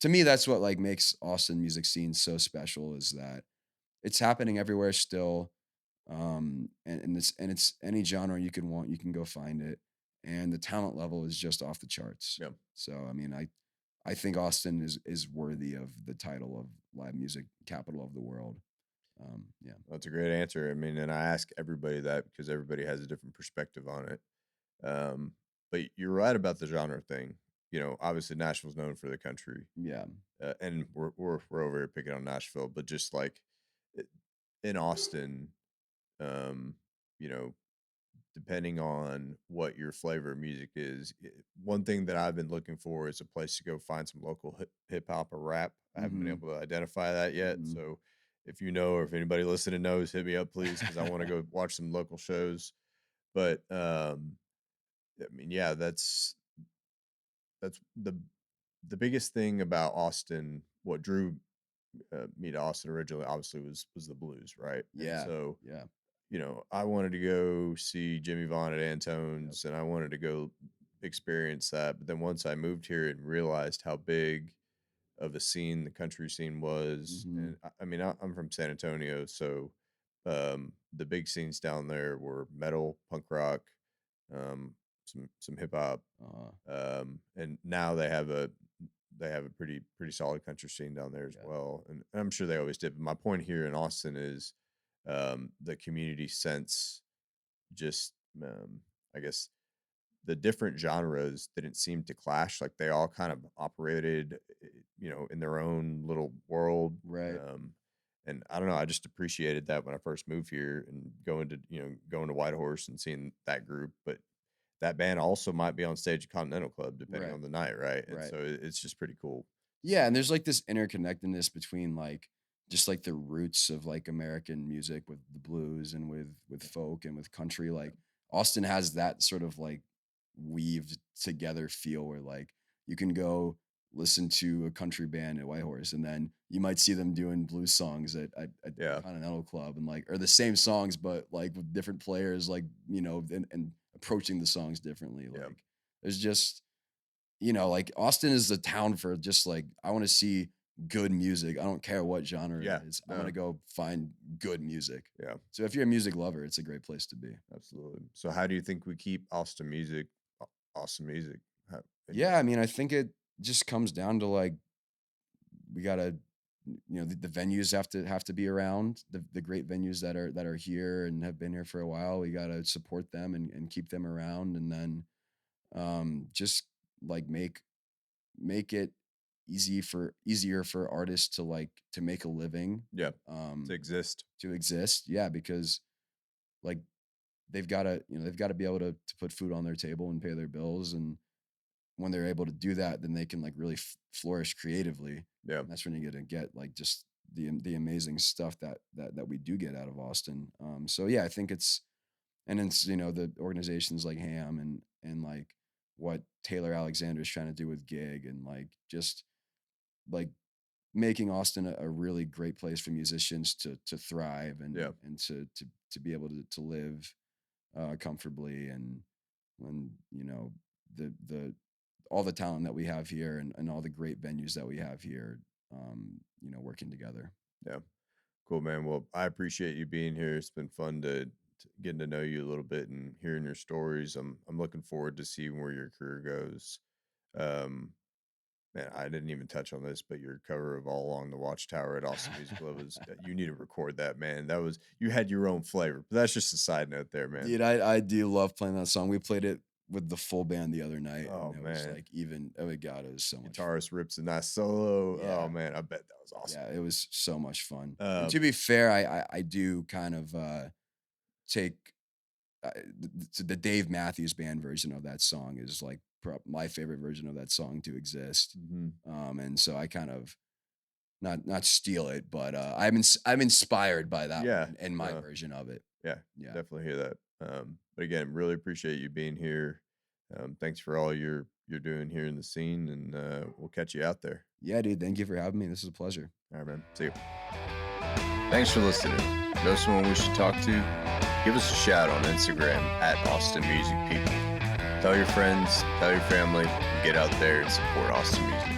to me that's what like makes Austin music scene so special is that it's happening everywhere still. And it's any genre you can want, you can go find it. And the talent level is just off the charts. yeah. So I mean, I think Austin is worthy of the title of live music capital of the world. Yeah. That's a great answer. I mean, and I ask everybody that because everybody has a different perspective on it. Um, but you're right about the genre thing. You know, obviously Nashville's known for the country, Yeah. and we're over here picking on Nashville, but just like it- in Austin, um, you know, depending on what your flavor of music is, one thing that I've been looking for is a place to go find some local hip hop or rap. I haven't been Mhm. able to identify that yet, Mhm. so if you know or if anybody listening knows, hit me up, please, because I want to go watch some local shows. But I mean, yeah, that's the biggest thing about Austin. What drew me to Austin originally, obviously, was the blues, right? And Yeah. so, Yeah. you know, I wanted to go see Jimmy Vaughn at Yep. Antone's, and I wanted to go experience that. But then once I moved here and realized how big of a scene the country scene was, and Mhm. I mean, I'm from San Antonio, so the big scenes down there were metal, punk rock, some hip hop, Uh, and now they have a pretty solid country scene down there as yeah. well, and I'm sure they always did. But my point here in Austin is the community sense. Just I guess the different genres didn't seem to clash. Like they all kind of operated, you know, in their own little world. Right. And I don't know. I just appreciated that when I first moved here and going to Whitehorse and seeing that group, but that band also might be on stage at Continental Club depending Right. on the night, right? And Right. so it's just pretty cool to Yeah, and see. there's like this interconnectedness between like just like the roots of like American music with the blues and with folk and with country. Like Austin has that sort of like weaved together feel where like you can go listen to a country band at Whitehorse and then you might see them doing blues songs at Yeah, Continental Club and like or the same songs but like with different players like and approaching the songs differently. yeah, Like there's just like Austin is the town for just like, I want to see good music. I don't care what genre it yeah, is. I want to no, go find good music. yeah, So if you're a music lover, it's a great place to be. absolutely. So how do you think we keep awesome music? How, in your Yeah, I mean, I think it just comes down to like we gotta, the venues have to be around the great venues that are here and have been here for a while. We gotta support them and keep them around, and then just like make it easier for artists to like to make a living, yeah, to um, exist? to exist. Yeah, because like they've got to be able to put food on their table and pay their bills, and when they're able to do that, then they can like really flourish creatively, Yeah, and that's when you're gonna get like just the amazing stuff that we do get out of Austin. So yeah, I think it's the organizations like Ham and like what Taylor Alexander is trying to do with Gig and like just like making Austin a really great place for musicians to thrive yeah, and to be able to live comfortably and when the all the talent that we have here and all the great venues that we have here working together. yeah. Cool, man. Well, I appreciate you being here. It's been fun to getting to know you a little bit and hearing your stories. I'm looking forward to seeing where your career goes. Um, Man, I didn't even touch on this, but your cover of "All Along the Watchtower" at Austin Music Club was you need to record that, man. That was you had your own flavor, but that's just a side note there, man. Dude, I do love playing that song. We played it with the full band the other night, Oh and it was man, like even oh my god, it was so much fun. guitarist rips a nice solo. Oh Yeah. man, I bet that was awesome. Yeah, it was so much fun. And to Um, be fair, I do kind of take the Dave Matthews Band version of that song is like my favorite version of that song to exist. mhm. And so I kind of not steal it, but I'm inspired by that one Yeah, and my no, version of it. yeah, Yeah. definitely hear that. But again, really appreciate you being here. Thanks for all your you're doing here in the scene, and we'll catch you out there. Yeah, dude. Thank you for having me. This is a pleasure. All right, man. See you. Thanks for listening. Know someone we should talk to? Give us a shout on Instagram at Austin Music People. Tell your friends, tell your family, and get out there and support Austin music.